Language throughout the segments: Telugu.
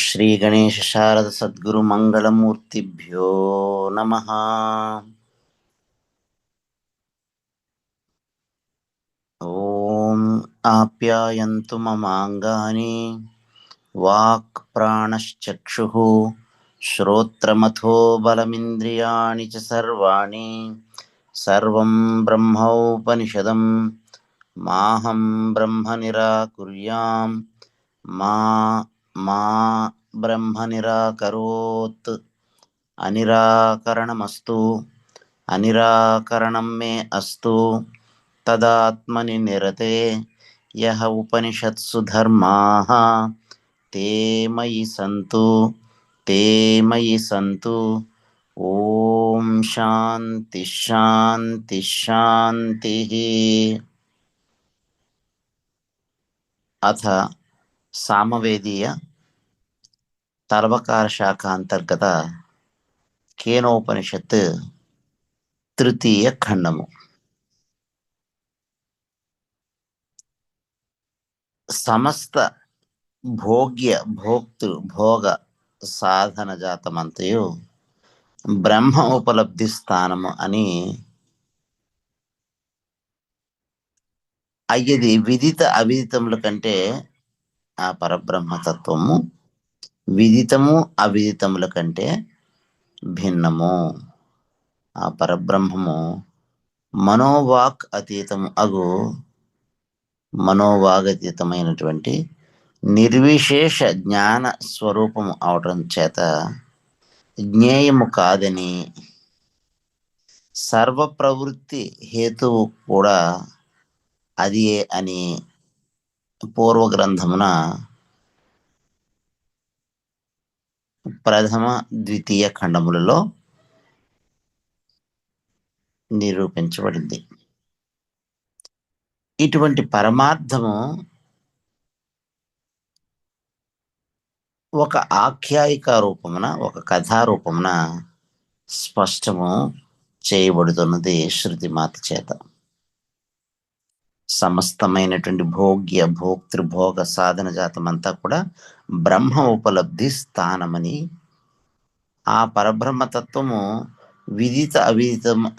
శ్రీ గణేశ శారద సద్గురు మంగళమూర్తిభ్యో నమః. ఓం ఆప్యాయంతు మమాంగాని వాక్ ప్రాణశ్చక్షుః శ్రోత్రమథో బలమింద్రియాణి చ సర్వాణి సర్వం బ్రహ్మోపనిషదం మాహం బ్రహ్మ నిరాకుర్యాం మా బ్రహ్మ నిరాకరోత్. అనిరాకరణమస్తు అనిరాకరణం మే అస్తు తదాత్మని నిరతే యః ఉపనిషత్సు ధర్మాః తే మయి సంతు. ఓం శాంతి శాంతి శాంతి. అథ సామవేదీయ తర్వకార శాఖ అంతర్గత కేనోపనిషత్ తృతీయ ఖండము. సమస్త భోగ్య భోక్తృ భోగ సాధన జాతమంతయు బ్రహ్మ ఉపలబ్ధి స్థానము అని అయ్యది విదిత అవిదితముల కంటే ఆ పరబ్రహ్మతత్వము విదితము అవిదితముల కంటే భిన్నము. ఆ పరబ్రహ్మము మనోవాక్ అతీతము అగు మనోవాగతీతమైనటువంటి నిర్విశేష జ్ఞాన స్వరూపము అవటం చేత జ్ఞేయము కాదని, సర్వ ప్రవృత్తి హేతువు కూడా అదియే అని పూర్వగ్రంథమున ప్రథమ ద్వితీయ ఖండములలో నిరూపించబడింది. ఇటువంటి పరమార్థము ఒక ఆఖ్యాయిక రూపమున, ఒక కథారూపమున స్పష్టము చేయబడుతున్నది శృతిమాత చేత. సమస్తమైనటువంటి భోగ్య భోక్తృభోగ సాధన జాతమంతా కూడా బ్రహ్మ ఉపలబ్ధి స్థానమని, ఆ పరబ్రహ్మతత్వము విదిత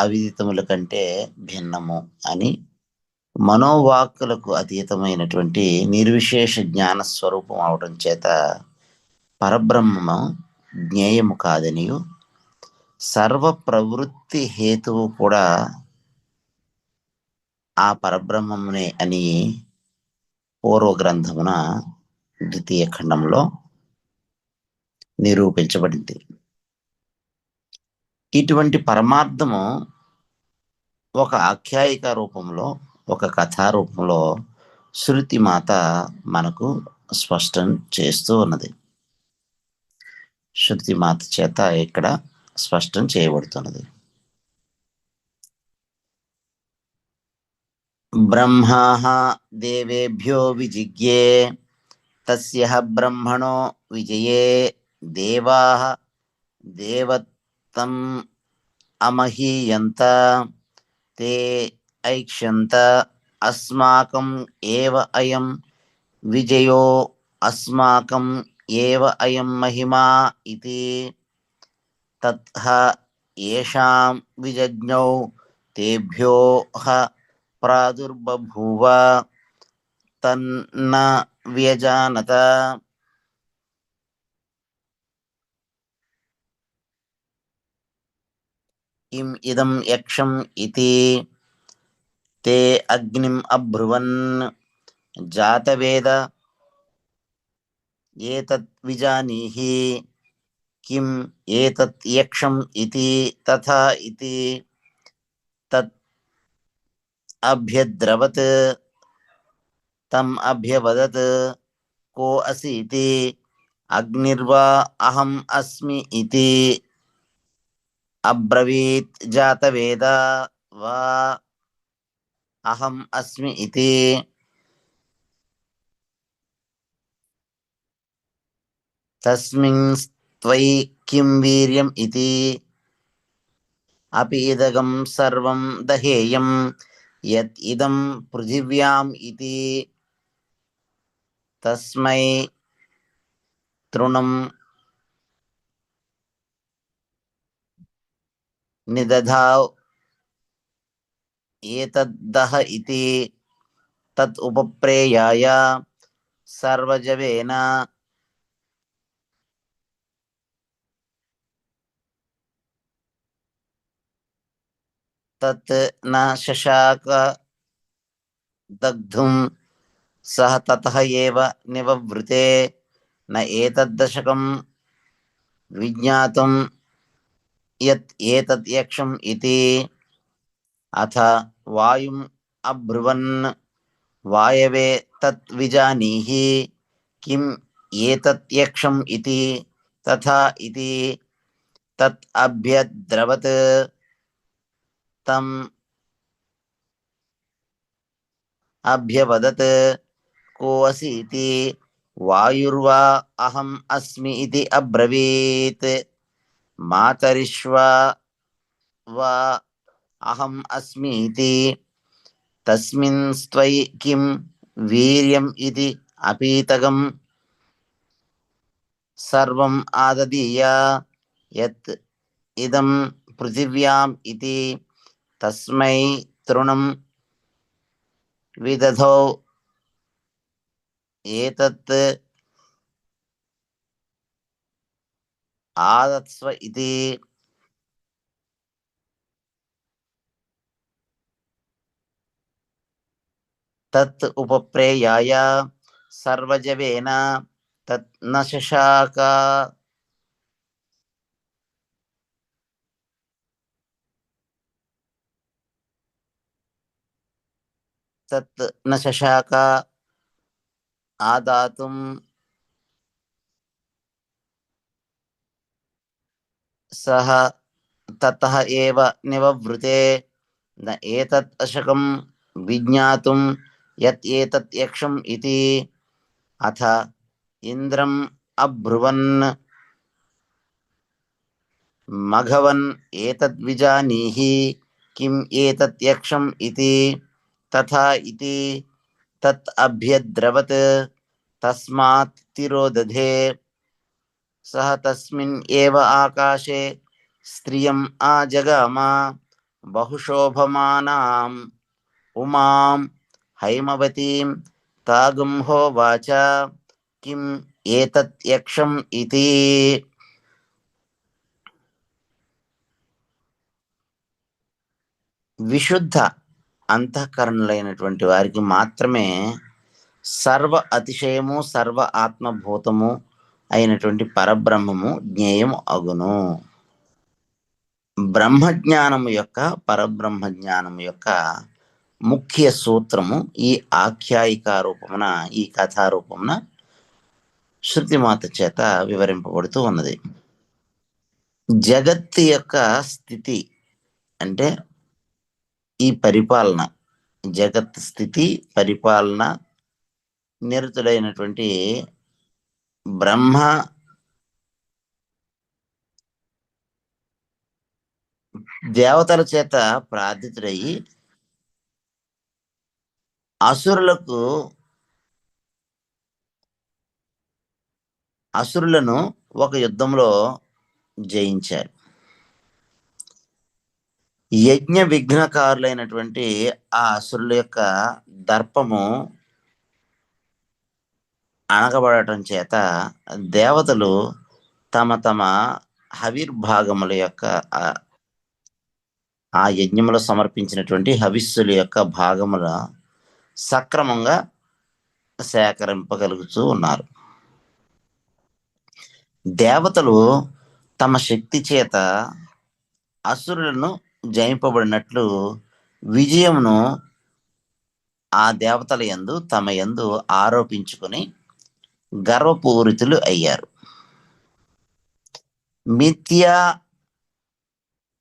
అవిదితముల కంటే భిన్నము అని, మనోవాక్కులకు అతీతమైనటువంటి నిర్విశేష జ్ఞాన స్వరూపం అవటం చేత పరబ్రహ్మము జ్ఞేయము కాదనియు, సర్వ ప్రవృత్తి హేతువు కూడా ఆ పరబ్రహ్మమునే అని పూర్వగ్రంథమున ద్వితీయ ఖండంలో నిరూపించబడింది. ఇటువంటి పరమార్థము ఒక ఆఖ్యాయిక రూపంలో, ఒక కథారూపంలో శృతిమాత మనకు స్పష్టం చేస్తూ ఉన్నది. శృతిమాత చేత ఇక్కడ స్పష్టం చేయబడుతున్నది. బ్రహ్మాః దేవేభ్యో విజిజ్ఞే తస్యః బ్రహ్మణో విజయే దేవాః దేవతం అమహీయంత తే ఐక్షంత అస్మాకం ఏవ అయం విజయో అస్మాకం ఏవ అయం మహిమా ఇతి. తత్ః యేషాం విజజ్ఞౌ తేభ్యోః ప్రాదుర్బభూవ తన్న వ్యజానత. కిం ఇదం యక్షం ఇతి తే అగ్నిం అబ్రువన్ జాతవేద ఏతత్ విజానీహి కిం ఏతత్ యక్షం ఇతి తథా ఇతి. తత్ అభ్యద్రవత్ తం అభ్యవదత్ కో అసి ఇతి. అగ్నిర్వా అహం అస్మి ఇతి అబ్రవీత్ జాతవేద వా అహం అస్మి ఇతి. తస్మిన్ త్వయి కిం వీర్యం ఇతి. అపి ఇదగం సర్వం దహేయం యత్ ఇదం పృథివ్యాం ఇతి. తస్మై తృణం నిదధావ్ ఏతద్దః ఇతి తత్ ఉపప్రేయాయ సర్వజవేన తత్ న శశాక దగ్ధుం సహ తతః ఏవ నివవృతే న ఏతద్దశకం విజ్ఞాతుం యత్ ఏతద్ యక్షం ఇతి అథ వాయుం అబ్రువన్ వాయవే తత్ విజానీహి కిం ఏతత్ యక్షం ఇతి తథా ఇతి తత్ అభ్యద్రవత్ తం అభ్యవదత్ కో అసి ఇతి వాయుర్వా అహం అస్మి ఇతి అబ్రవీత్ మాతరిష్వా వా అహం అస్మి ఇతి తస్మిన్ స్త్వై కిం వీర్యం ఇది అపీతగం సర్వం ఆదదీయ యత్ ఇదం పృథివ్యాం ఇతి తస్మై తృణం విదధౌ ఏతత్ ఆదత్స్వ ఇతి తత్ ఉపప్రేయాయ సర్వజవేన తత్ న శశాక తత్ న శశాక ఆదాతుం సహ తతః ఏవ నివవృతే న ఏతత్ అశకం విజ్ఞాతుం యత్ ఏతత్ యక్షం ఇతి అథ ఇంద్రం అబ్రువన్ మఘవన్ ఏతద్ విజానీహి కిం ఏతత్ యక్షం ఇతి తథా ఇతి తత్ అభ్యద్రవత్ తస్మాత్ తిరోదధే సహ తస్మిన్ ఏవ ఆకాశే స్త్రియం ఆజగామ బహుశోభమానాం ఉమాం హైమవతీం తాగుం హోవాచ కిం ఏతత్ యక్షం ఇతి విశుద్ధ అంతఃకరణలైనటువంటి వారికి మాత్రమే సర్వ అతిశయము సర్వ ఆత్మభూతము అయినటువంటి పరబ్రహ్మము జ్ఞేయము అగును. బ్రహ్మజ్ఞానము యొక్క పరబ్రహ్మ జ్ఞానము యొక్క ముఖ్య సూత్రము ఈ ఆఖ్యాయికా రూపమున ఈ కథారూపమున శృతిమాత చేత వివరింపబడుతూ ఉన్నది. జగత్తు యొక్క స్థితి అంటే ఈ పరిపాలన, జగత్ స్థితి పరిపాలన నిరతుడైనటువంటి బ్రహ్మ దేవతల చేత ప్రార్థితుడయి అసురులను ఒక యుద్ధంలో జయించారు. యజ్ఞ విఘ్నకారులైనటువంటి ఆ అసురుల యొక్క దర్పము అణగబడటం చేత దేవతలు తమ తమ హవిర్భాగముల యొక్క ఆ యజ్ఞములో సమర్పించినటువంటి హవిస్సుల యొక్క భాగముల సక్రమంగా సేకరింపగలుగుతూ ఉన్నారు. దేవతలు తమ శక్తి చేత అసురులను జయింపబడినట్లు విజయమును ఆ దేవతల యందు తమ యందు ఆరోపించుకుని గర్వపూరితులు అయ్యారు. మిథ్యా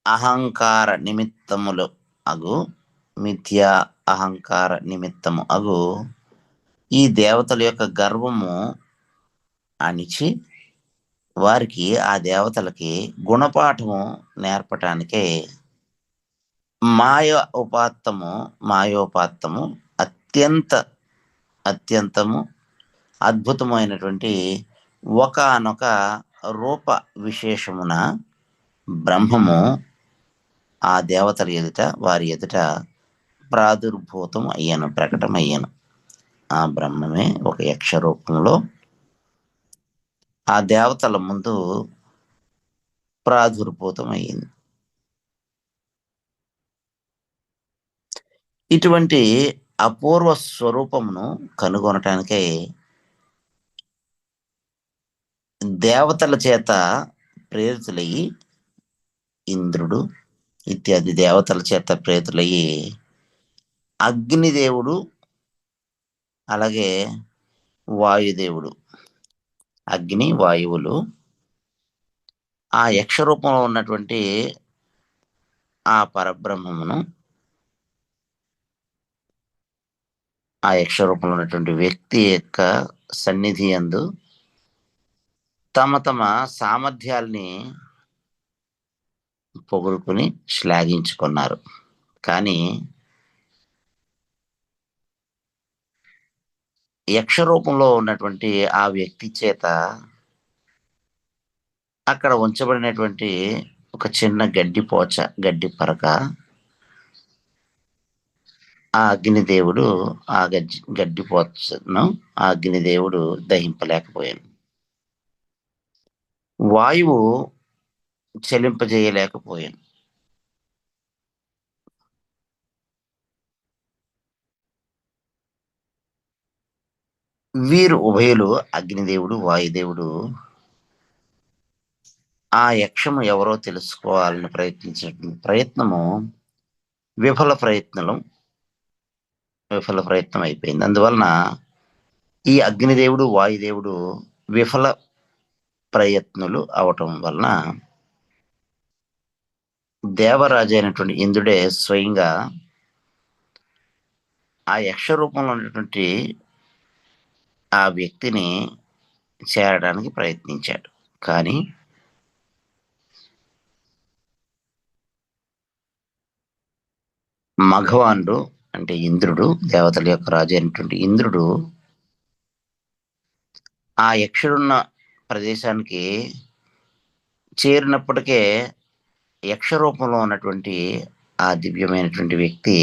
అహంకార నిమిత్తములు అగు మిథ్యా అహంకార నిమిత్తము అగు ఈ దేవతల యొక్క గర్వము అణిచి వారికి ఆ దేవతలకి గుణపాఠము నేర్పటానికే మాయోపాత్తము అత్యంతము అద్భుతమైనటువంటి ఒకానొక రూప విశేషమున బ్రహ్మము ఆ దేవతల ఎదుట, వారి ఎదుట ప్రాదుర్భూతం అయ్యాను, ప్రకటమయ్యాను. ఆ బ్రహ్మమే ఒక యక్ష రూపంలో ఆ దేవతల ముందు ప్రాదుర్భూతం అయ్యింది. ఇటువంటి అపూర్వ స్వరూపమును కనుగొనటానికై దేవతల చేత ప్రేరితులయ్యి, ఇంద్రుడు ఇత్యాది దేవతల చేత ప్రేరితులయ్యి అగ్నిదేవుడు, అలాగే వాయుదేవుడు, అగ్ని వాయువులు ఆ యక్ష రూపంలో ఉన్నటువంటి ఆ పరబ్రహ్మమును, ఆ యక్ష రూపంలో ఉన్నటువంటి వ్యక్తి యొక్క సన్నిధి యందు తమ తమ సామర్థ్యాల్ని పొగుడుకుని శ్లాఘించుకున్నారు. కానీ యక్ష రూపంలో ఉన్నటువంటి ఆ వ్యక్తి చేత అక్కడ ఉంచబడినటువంటి ఒక చిన్న గడ్డిపోచ, గడ్డి పరక ఆ అగ్నిదేవుడు ఆ గడ్డిపోచను ఆ అగ్నిదేవుడు దహింపలేకపోయాడు. వాయువు చలింపజేయలేకపోయాను. వీరు ఉభయులు, అగ్నిదేవుడు, వాయుదేవుడు ఆ యక్షము ఎవరో తెలుసుకోవాలని ప్రయత్నించిన ప్రయత్నము విఫల ప్రయత్నం అయిపోయింది. అందువలన ఈ అగ్నిదేవుడు, వాయుదేవుడు విఫల ప్రయత్నులు అవటం వలన దేవరాజు అయినటువంటి ఇంద్రుడే స్వయంగా ఆ యక్ష రూపంలో ఉన్నటువంటి ఆ వ్యక్తిని చేరడానికి ప్రయత్నించాడు. కానీ మఘవానుడు అంటే ఇంద్రుడు, దేవతల యొక్క రాజు అయినటువంటి ఇంద్రుడు ఆ యక్షుడున్న ప్రదేశానికి చేరినప్పటికే యక్ష రూపంలో ఉన్నటువంటి ఆ దివ్యమైనటువంటి వ్యక్తి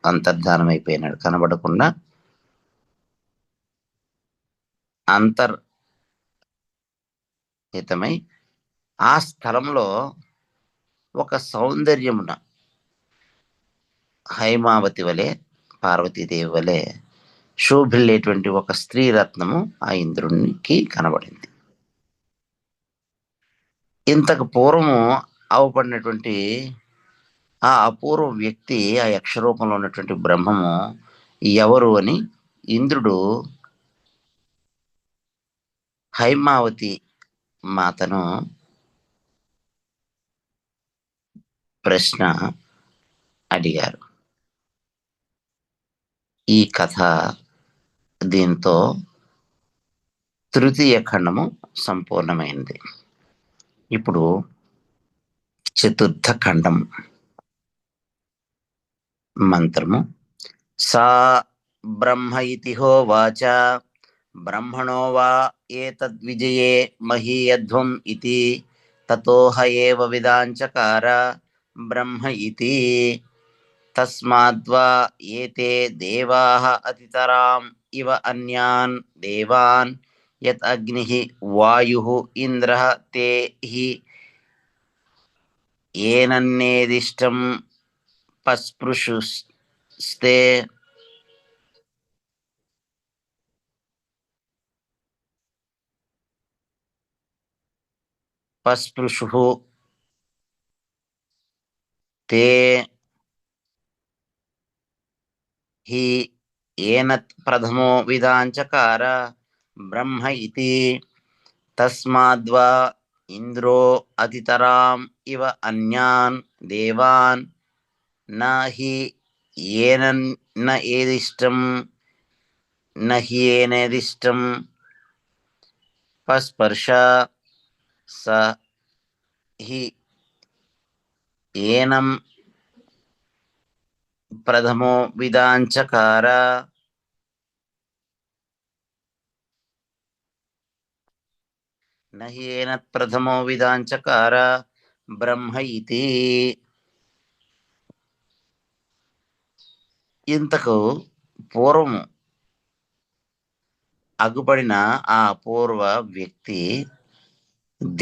అంతర్ధానమైపోయినాడు. కనబడకుండా అంతర్హితమై ఆ స్థలంలో ఒక సౌందర్యమున హైమావతి వలె, పార్వతీదేవి వలె శోభిల్లేటువంటి ఒక స్త్రీ రత్నము ఆ ఇంద్రునికి కనబడింది. ఇంతకు పూర్వము అవపడినటువంటి ఆ అపూర్వ వ్యక్తి, ఆ యక్ష రూపంలో ఉన్నటువంటి బ్రహ్మము ఎవరు అని ఇంద్రుడు హైమావతి మాతను ప్రశ్న అడిగారు. ఈ కథ దీంతో తృతీయ ఖండము సంపూర్ణమైంది. ఇప్పుడు చతుర్థ ఖండం. మంత్రము: సా బ్రహ్మ ఇతి హోవాచ బ్రహ్మణో వా ఏతద్విజయే మహీయధ్వం ఇతి తతో హ ఏవ విదాంచకార బ్రహ్మ ఇతి తస్మాద్వా ఏతే దేవాః అతితరాం ఇవ అన్యాన్ దేవాన్ యత్ అగ్నిః వాయుః ఇంద్రః తే హి ఏనన్నేదిష్టం పస్పృశుస్తే తే హి ఏనత్ ప్రథమో విదాంచకార బ్రహ్మ ఇతి తస్మాద్వా ఇంద్రో అతితరాం ఇవ అన్యాన్ దేవాన్ న హి ఏనేదిష్టం పస్పర్శ స హి ఏనం ప్రథమో విదాంచకార. నహేనత్ ప్రథమో విదాంచకార బ్రహ్మ ఇతి. ఇంతకు పూర్వము అగుపడిన ఆ పూర్వ వ్యక్తి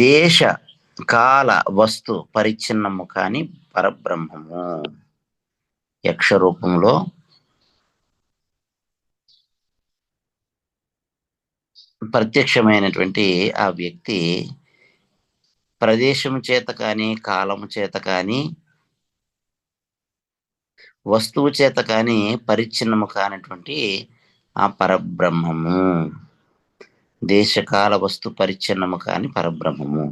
దేశ కాల వస్తు పరిచ్ఛిన్నము కాని పరబ్రహ్మము. యక్ష రూపంలో ప్రత్యక్షమైనటువంటి ఆ వ్యక్తి ప్రదేశము చేత కానీ, కాలము చేత కానీ, వస్తువు చేత కానీ పరిచ్ఛిన్నము కానటువంటి ఆ పరబ్రహ్మము. దేశకాల వస్తు పరిచ్ఛిన్నము కాని పరబ్రహ్మము.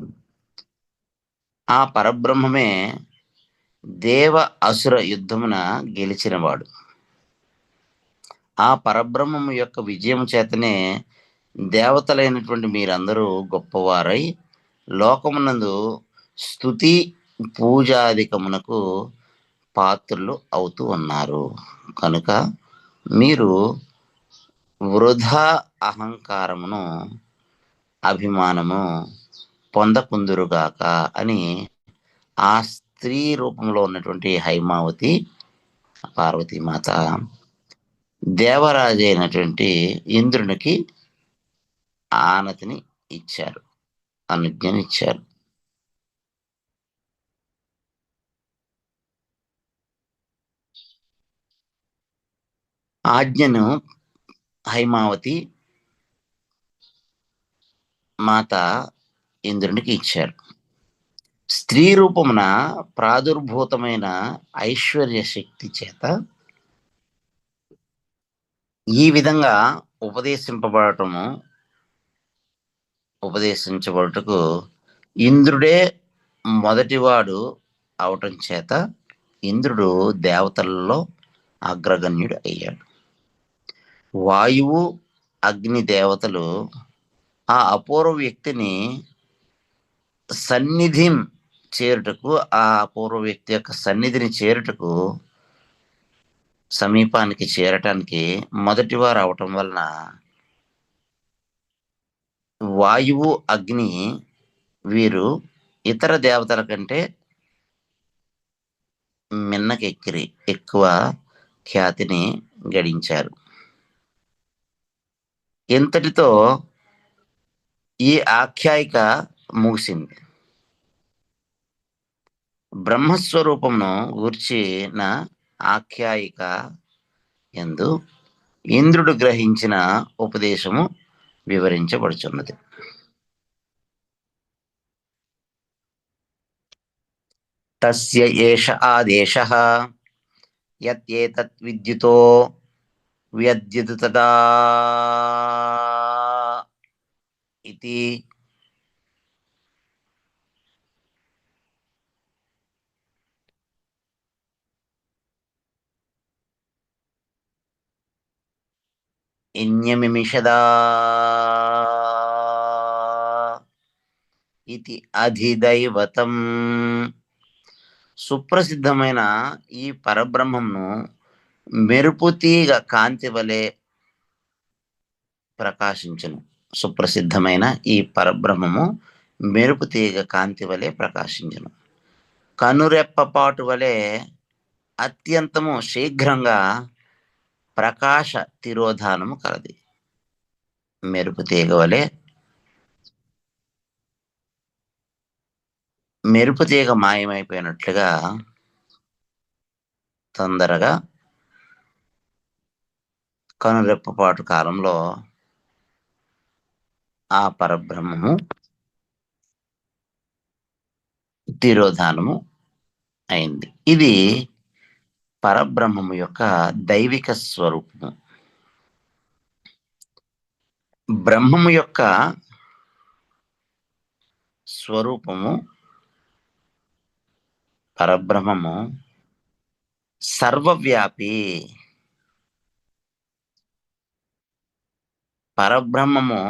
ఆ పరబ్రహ్మమే దేవ అసుర యుద్ధమున గెలిచినవాడు. ఆ పరబ్రహ్మము యొక్క విజయం చేతనే దేవతలైనటువంటి మీరందరూ గొప్పవారై లోకమునందు స్తుతి పూజాధికమునకు పాత్రులు అవుతూ ఉన్నారు. కనుక మీరు వృధా అహంకారమును, అభిమానము పొందకుందురుగాక అని ఆ స్త్రీ రూపంలో ఉన్నటువంటి హైమావతి పార్వతీమాత దేవరాజు అయినటువంటి ఇంద్రునికి ఆనతిని ఇచ్చారు, అనుజ్ఞనిచ్చారు. ఆజ్ఞను హైమావతి మాత ఇంద్రునికి ఇచ్చారు. స్త్రీ రూపమున ప్రాదుర్భూతమైన ఐశ్వర్య శక్తి చేత ఈ విధంగా ఉపదేశించబడుటకు ఇంద్రుడే మొదటివాడు అవటం చేత ఇంద్రుడు దేవతలలో అగ్రగణ్యుడు అయ్యాడు. వాయువు, అగ్ని దేవతలు ఆ అపూర్వ వ్యక్తిని సన్నిధిం చేరుటకు, ఆ అపూర్వ వ్యక్తి యొక్క సన్నిధిని చేరుటకు, సమీపానికి చేరటానికి మొదటివారు అవటం వలన వాయువు, అగ్ని వీరు ఇతర దేవతల కంటే మిన్నకెక్కిరి, ఎక్కువ ఖ్యాతిని గడించారు. ఇంతటితో ఈ ఆఖ్యాయిక ముగిసింది. బ్రహ్మస్వరూపమును గూర్చిన ఆఖ్యాయిక యందు ఇంద్రుడు గ్రహించిన ఉపదేశము వివరించబడుచున్నది. తస్య ఏష ఆదేశః యత్ విద్యుతో వ్యద్యుత్ తదా ఇతి. ఇన్యమిషదా ఇది అధిదైవతం. సుప్రసిద్ధమైన ఈ పరబ్రహ్మమును మెరుపుతీగ కాంతి వలె ప్రకాశించును. సుప్రసిద్ధమైన ఈ పరబ్రహ్మము మెరుపుతీగ కాంతి వలె ప్రకాశించును. కనురెప్పపాటు వలె అత్యంతము శీఘ్రంగా ప్రకాశ తిరోధానము కలది. మెరుపుతీగ వలె, మెరుపుతీగ మాయమైపోయినట్లుగా తొందరగా కనురెప్పపాటు కాలంలో ఆ పరబ్రహ్మము తిరోధానము అయింది. ఇది పరబ్రహ్మము యొక్క దైవిక స్వరూపము. బ్రహ్మము యొక్క స్వరూపము, పరబ్రహ్మము సర్వవ్యాపి. పరబ్రహ్మము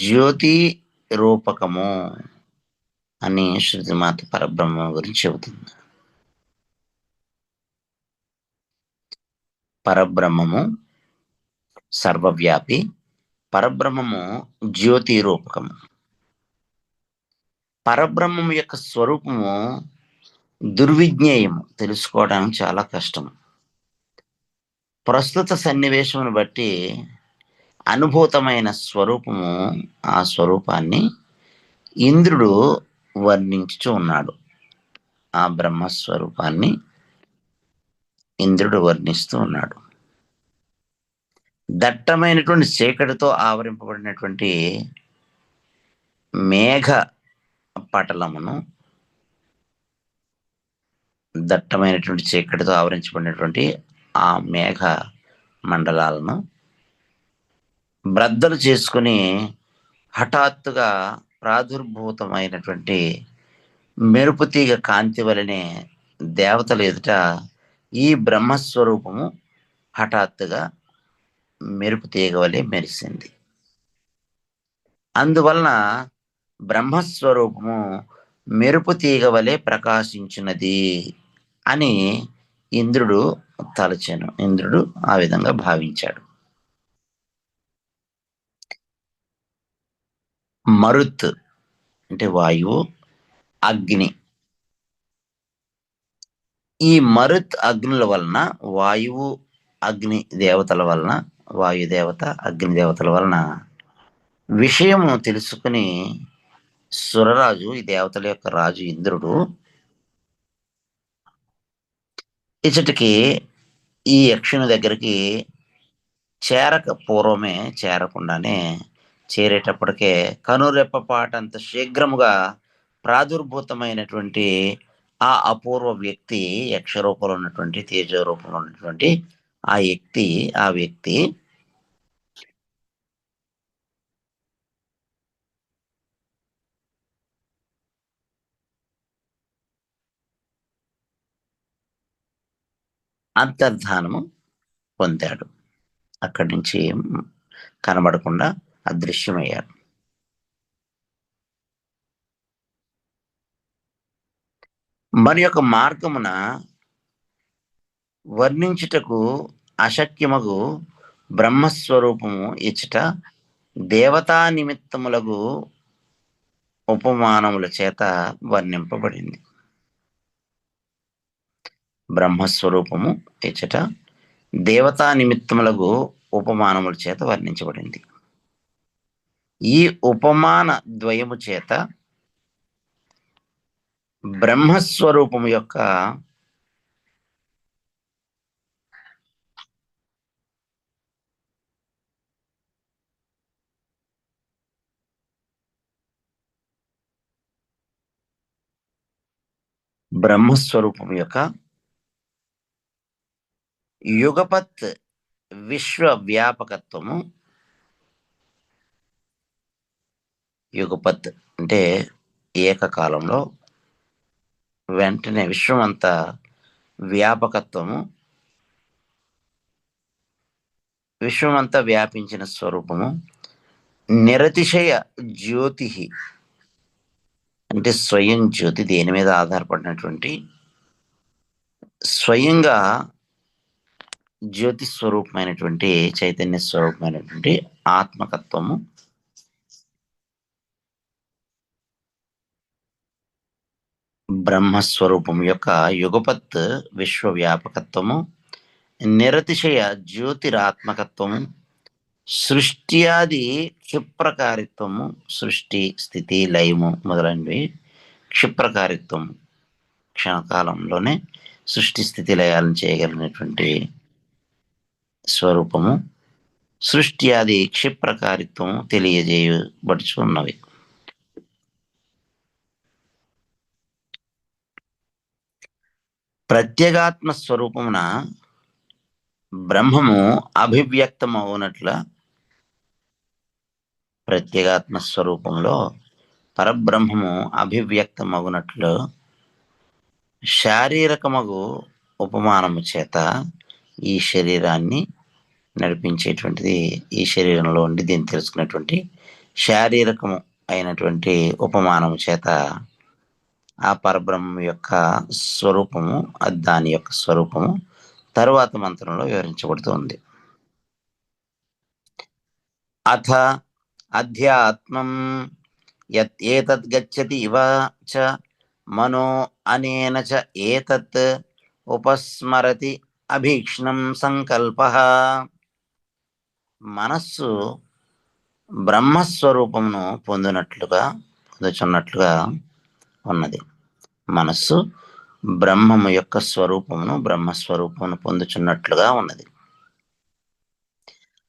జ్యోతి రూపకము అని శృతిమాత పరబ్రహ్మం గురించి చెబుతుంది. పరబ్రహ్మము సర్వవ్యాపి, పరబ్రహ్మము జ్యోతి రూపకము. పరబ్రహ్మం యొక్క స్వరూపము దుర్విజ్ఞేయము, తెలుసుకోవడం చాలా కష్టం. ప్రస్తుత సన్నివేశమును బట్టి అనుభూతమైన స్వరూపము, ఆ స్వరూపాన్ని ఇంద్రుడు వర్ణించుచు ఉన్నాడు. ఆ బ్రహ్మస్వరూపాన్ని ఇంద్రుడు వర్ణిస్తూ ఉన్నాడు. దట్టమైనటువంటి చీకటితో ఆవరింపబడినటువంటి మేఘ పటలమును, దట్టమైనటువంటి చీకటితో ఆవరించబడినటువంటి ఆ మేఘ మండలాలను బ్రద్దలు చేసుకుని హఠాత్తుగా ప్రాదుర్భూతమైనటువంటి మెరుపు తీగ కాంతి వలనే దేవతల ఎదుట ఈ బ్రహ్మస్వరూపము హఠాత్తుగా మెరుపు తీగ వలె మెరిసింది. అందువలన బ్రహ్మస్వరూపము మెరుపు తీగ వలె ప్రకాశించున్నది అని ఇంద్రుడు తలచెను. ఇంద్రుడు ఆ విధంగా భావించాడు. మరుత్ అంటే వాయువు, అగ్ని. ఈ మరుత్ అగ్నుల వలన, వాయువు అగ్ని దేవతల వలన, వాయుదేవత అగ్ని దేవతల వలన విషయము తెలుసుకుని సురరాజు, ఈ దేవతల యొక్క రాజు ఇంద్రుడు, ఇచ్చటికి ఈ యక్షుని దగ్గరికి చేరకుండానే చేరేటప్పటికే కనురెప్పపాటంత శీఘ్రముగా ప్రాదుర్భూతమైనటువంటి ఆ అపూర్వ వ్యక్తి, యక్ష రూపంలో ఉన్నటువంటి, తేజో రూపంలో ఉన్నటువంటి ఆ వ్యక్తి అంతర్ధానము పొందాడు. అక్కడి నుంచి కనబడకుండా అదృశ్యమయ్యాడు. మరి యొక్క మార్గమున వర్ణించుటకు అశక్యమగు బ్రహ్మస్వరూపము ఇచ్చట దేవతా నిమిత్తములకు ఉపమానముల చేత వర్ణింపబడింది. బ్రహ్మస్వరూపము ఇచ్చట దేవతా నిమిత్తములకు ఉపమానముల చేత వర్ణించబడింది. ఈ ఉపమాన ద్వయము చేత బ్రహ్మస్వరూపము యొక్క యుగపత్ విశ్వవ్యాపకత్వము, యుగపత్ అంటే ఏకకాలంలో వెంటనే విశ్వమంతా వ్యాపకత్వము, విశ్వమంతా వ్యాపించిన స్వరూపము, నిరతిశయ జ్యోతి అంటే స్వయం జ్యోతి, దేని మీద ఆధారపడినటువంటి స్వయంగా జ్యోతి స్వరూపమైనటువంటి, చైతన్య స్వరూపమైనటువంటి ఆత్మతత్వము, బ్రహ్మస్వరూపం యొక్క యుగపత్ విశ్వవ్యాపకత్వము, నిరతిశయ జ్యోతిరాత్మకత్వము, సృష్ట్యాది క్షిప్రకారిత్వము, సృష్టి స్థితి లయము మొదలైనవి క్షిప్రకారిత్వం, క్షణకాలంలోనే సృష్టి స్థితి లయాలను చేయగలిగినటువంటి స్వరూపము, సృష్ట్యాది క్షిప్రకారిత్వము తెలియజేయబడుచున్నవి. ప్రత్యేగాత్మ స్వరూపమున బ్రహ్మము అభివ్యక్తమవునట్ల, ప్రత్యేగాత్మ స్వరూపంలో పరబ్రహ్మము అభివ్యక్తమగునట్లు శారీరకమగు ఉపమానము చేత ఈ శరీరాన్ని నడిపించేటువంటిది, ఈ శరీరంలో ఉండి దీన్ని తెలుసుకున్నటువంటి శారీరకము అయినటువంటి ఉపమానము చేత ఆ పరబ్రహ్మం యొక్క స్వరూపము, దాని యొక్క స్వరూపము తరువాత మంత్రంలో వివరించబడుతుంది. అథ అధ్యాత్మం యత్ ఏతత్ గచ్చతి ఇవ చ మనో అనేన చ ఏతత్ ఉపస్మరతి అభీక్ష్ణం సంకల్పః. మనస్సు బ్రహ్మస్వరూపమును పొందుచున్నట్లుగా ఉన్నది. మనస్సు బ్రహ్మము యొక్క స్వరూపమును బ్రహ్మస్వరూపమును పొందుచున్నట్లుగా ఉన్నది.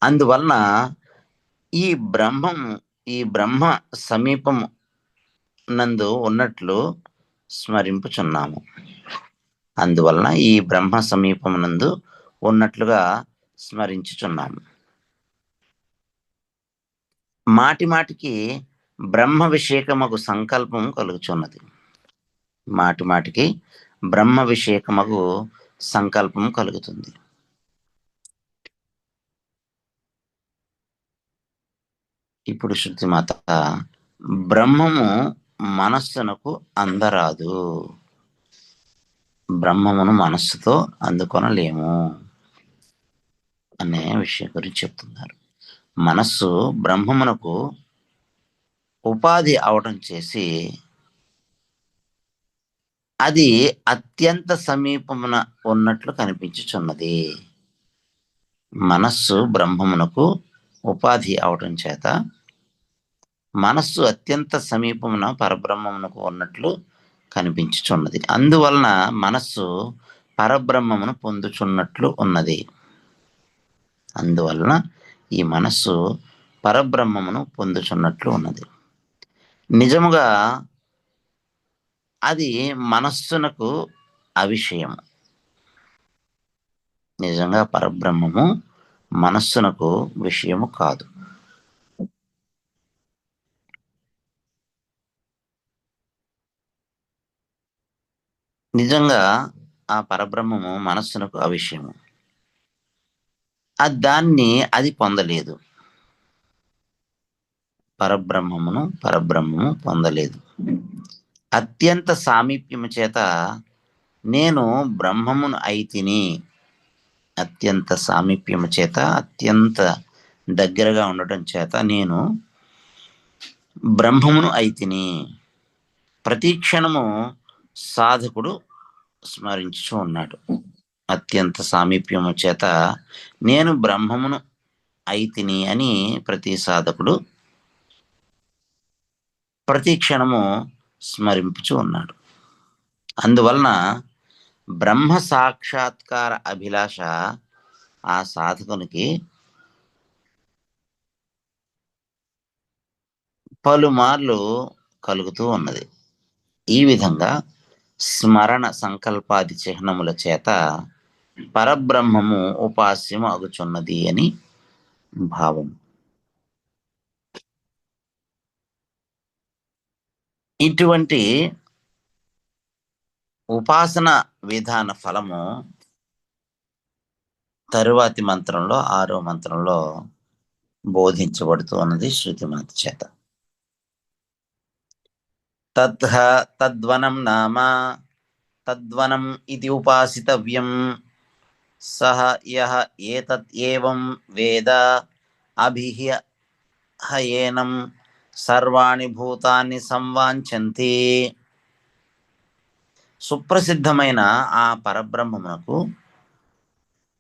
అందువలన ఈ బ్రహ్మ సమీపము నందు ఉన్నట్లు స్మరింపుచున్నాము. అందువలన ఈ బ్రహ్మ సమీపమునందు ఉన్నట్లుగా స్మరించుచున్నాము. మాటి మాటికి బ్రహ్మ విషేకమగు సంకల్పం కలుగుచున్నది. మాటి మాటికి బ్రహ్మ విషేకమగు సంకల్పం కలుగుతుంది. ఇప్పుడు శృతిమాత, బ్రహ్మము మనస్సునకు అందరాదు. బ్రహ్మమును మనస్సుతో అందుకొనలేము అనే విషయం గురించి చెప్తున్నారు. మనస్సు బ్రహ్మమునకు ఉపాధి అవడం చేసి అది అత్యంత సమీపమున ఉన్నట్లు కనిపించుచున్నది. మనస్సు బ్రహ్మమునకు ఉపాధి అవటం చేత మనస్సు అత్యంత సమీపమున పరబ్రహ్మమునకు ఉన్నట్లు కనిపించుచున్నది. అందువలన మనస్సు పరబ్రహ్మమును పొందుచున్నట్లు ఉన్నది. అందువలన ఈ మనస్సు పరబ్రహ్మమును పొందుచున్నట్లు ఉన్నది. నిజముగా అది మనస్సునకు అవిషయము. నిజంగా పరబ్రహ్మము మనస్సునకు విషయము కాదు. నిజంగా ఆ పరబ్రహ్మము మనస్సునకు అవిషయము. దాన్ని అది పొందలేదు. పరబ్రహ్మము పొందలేదు. అత్యంత సామీప్యము చేత నేను బ్రహ్మమును అయితిని. అత్యంత సామీప్యము చేత, అత్యంత దగ్గరగా ఉండటం చేత నేను బ్రహ్మమును అయితిని. ప్రతి క్షణము సాధకుడు స్మరించుచూ ఉన్నాడు. అత్యంత సామీప్యము చేత నేను బ్రహ్మమును అయితిని అని ప్రతి సాధకుడు ప్రతి క్షణము స్మరింపుచూ ఉన్నాడు. అందువలన బ్రహ్మ సాక్షాత్కార అభిలాష ఆ సాధకునికి పలుమార్లు కలుగుతూ ఉన్నది. ఈ విధంగా స్మరణ సంకల్పాది చిహ్నముల చేత పరబ్రహ్మము ఉపాస్యము అగుచున్నది అని భావం. ఇటువంటి ఉపాసన విధాన ఫలము తరువాతి మంత్రంలో 6వ మంత్రంలో బోధించబడుతూ ఉన్నది శృతిమాత చేత. తద్వనం నామ తద్వనం ఇది ఉపాసితవ్యం సహ యః ఏతత్ ఏవం వేద అభిహయేనం సర్వాణి భూతాన్ని సంవాంఛంతి. సుప్రసిద్ధమైన ఆ పరబ్రహ్మమునకు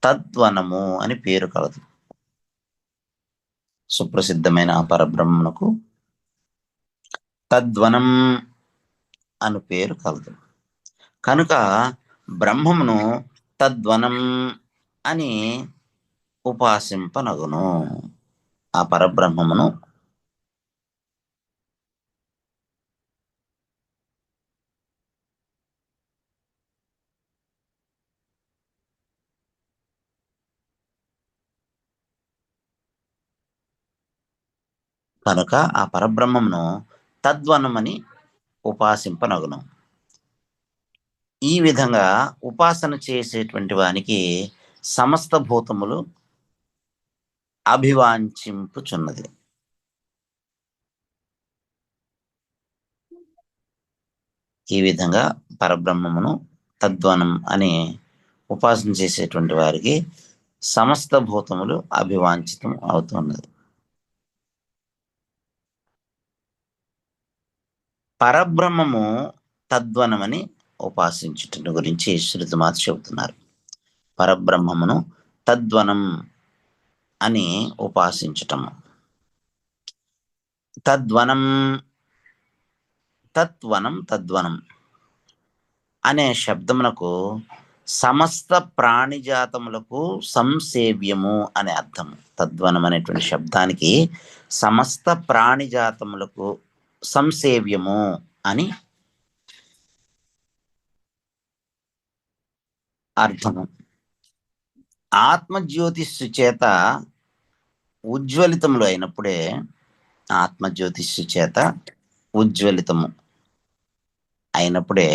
తద్వనము అని పేరు కలదు. సుప్రసిద్ధమైన ఆ పరబ్రహ్మమునకు తద్వనం అని పేరు కలదు. కనుక బ్రహ్మమును తద్వనం అని ఉపాసింపనగును. ఆ పరబ్రహ్మమును కనుక ఆ పరబ్రహ్మమును తద్వనమని ఉపాసింపనగును. ఈ విధంగా ఉపాసన చేసేటువంటి వానికి సమస్త భూతములు అభివాంఛింపుచున్నది. ఈ విధంగా పరబ్రహ్మమును తద్వనం అనే ఉపాసన చేసేటువంటి వారికి సమస్త భూతములు అభివాంఛితం అవుతున్నది. పరబ్రహ్మము తద్వనమని ఉపాసించుట గురించి శృతిమాత చెబుతున్నారు. పరబ్రహ్మమును తద్వనం అని ఉపాసించటము. తద్వనం తద్వనం అనే శబ్దమునకు సమస్త ప్రాణిజాతములకు సంసేవ్యము అనే అర్థం. తద్వనం అనేటువంటి శబ్దానికి సమస్త ప్రాణిజాతములకు సంసేవ్యము అని అర్థము. ఆత్మజ్యోతిష్సు చేత ఉజ్వలితములు అయినప్పుడే, ఆత్మజ్యోతిష్సు చేత ఉజ్వలితము అయినప్పుడే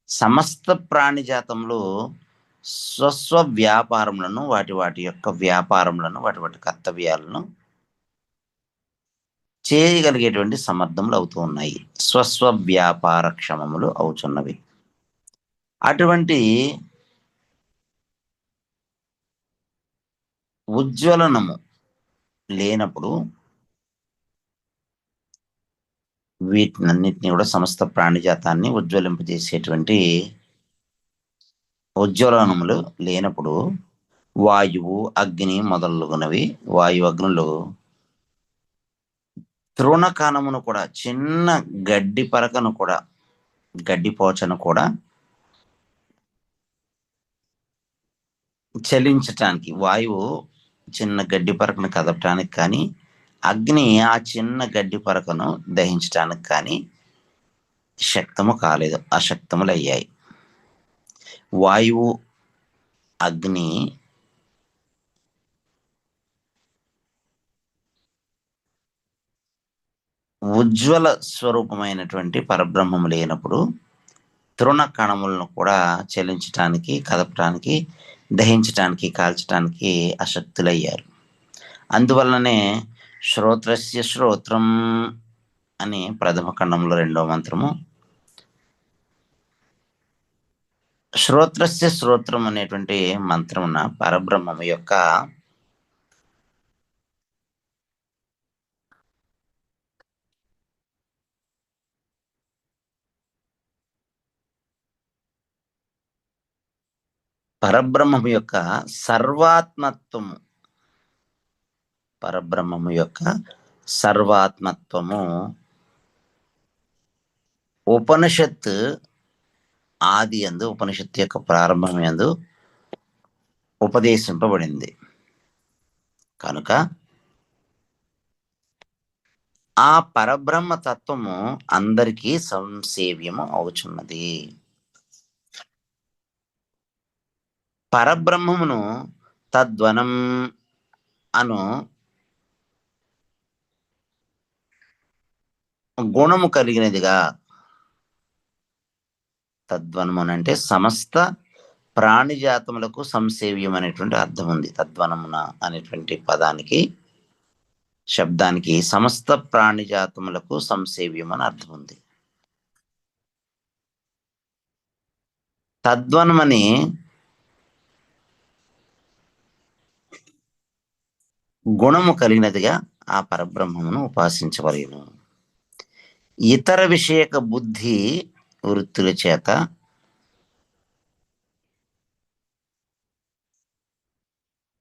సమస్త ప్రాణిజాతములు స్వస్వ వ్యాపారములను, వాటి యొక్క వ్యాపారములను, వాటి కర్తవ్యాలను చేయగలిగేటువంటి సమర్థములు అవుతూ ఉన్నాయి. స్వస్వ వ్యాపార క్షమములు అవుతున్నవి. అటువంటి ఉజ్వలనము లేనప్పుడు వీటినన్నిటిని కూడా సమస్త ప్రాణిజాతాన్ని ఉజ్వలింపజేసేటువంటి ఉజ్వలనములు లేనప్పుడు వాయువు, అగ్ని మొదలగునవి, వాయు అగ్నులు తృణకణమును కూడా, చిన్న గడ్డి పరకను కూడా, గడ్డి పోచను కూడా చలించటానికి, వాయువు చిన్న గడ్డి పరకను కదపటానికి కానీ, అగ్ని ఆ చిన్న గడ్డి పరకను దహించటానికి కానీ శక్తము కాలేదు, అశక్తములయ్యాయి. వాయువు, అగ్ని ఉజ్వల స్వరూపమైనటువంటి పరబ్రహ్మము లేనప్పుడు తృణ కణములను కూడా చలించటానికి, కదపటానికి, దహించటానికి, కాల్చటానికి అశక్తులయ్యారు. అందువల్లనే శ్రోత్రస్య శ్రోత్రం అని ప్రథమ ఖండంలో 2వ మంత్రము, శ్రోత్రస్య శ్రోత్రం అనేటువంటి మంత్రమున పరబ్రహ్మము యొక్క పరబ్రహ్మము యొక్క సర్వాత్మత్వము, పరబ్రహ్మము యొక్క సర్వాత్మత్వము ఉపనిషత్ ఆది యందు, ఉపనిషత్తు యొక్క ప్రారంభం యందు ఉపదేశింపబడింది. కనుక ఆ పరబ్రహ్మ తత్వము అందరికీ సంసేవ్యము అవుచున్నది. పరబ్రహ్మమును తద్వనం అను గుణము కలిగినదిగా, తద్వనమున అంటే సమస్త ప్రాణిజాతములకు సంసేవ్యం అనేటువంటి అర్థం ఉంది. తద్వనమున అనేటువంటి పదానికి, శబ్దానికి సమస్త ప్రాణిజాతములకు సంసేవ్యం అని అర్థం ఉంది. తద్వనమని గుణము కలిగినదిగా ఆ పరబ్రహ్మమును ఉపాసించవలేను. ఇతర విషయక బుద్ధి వృత్తుల చేత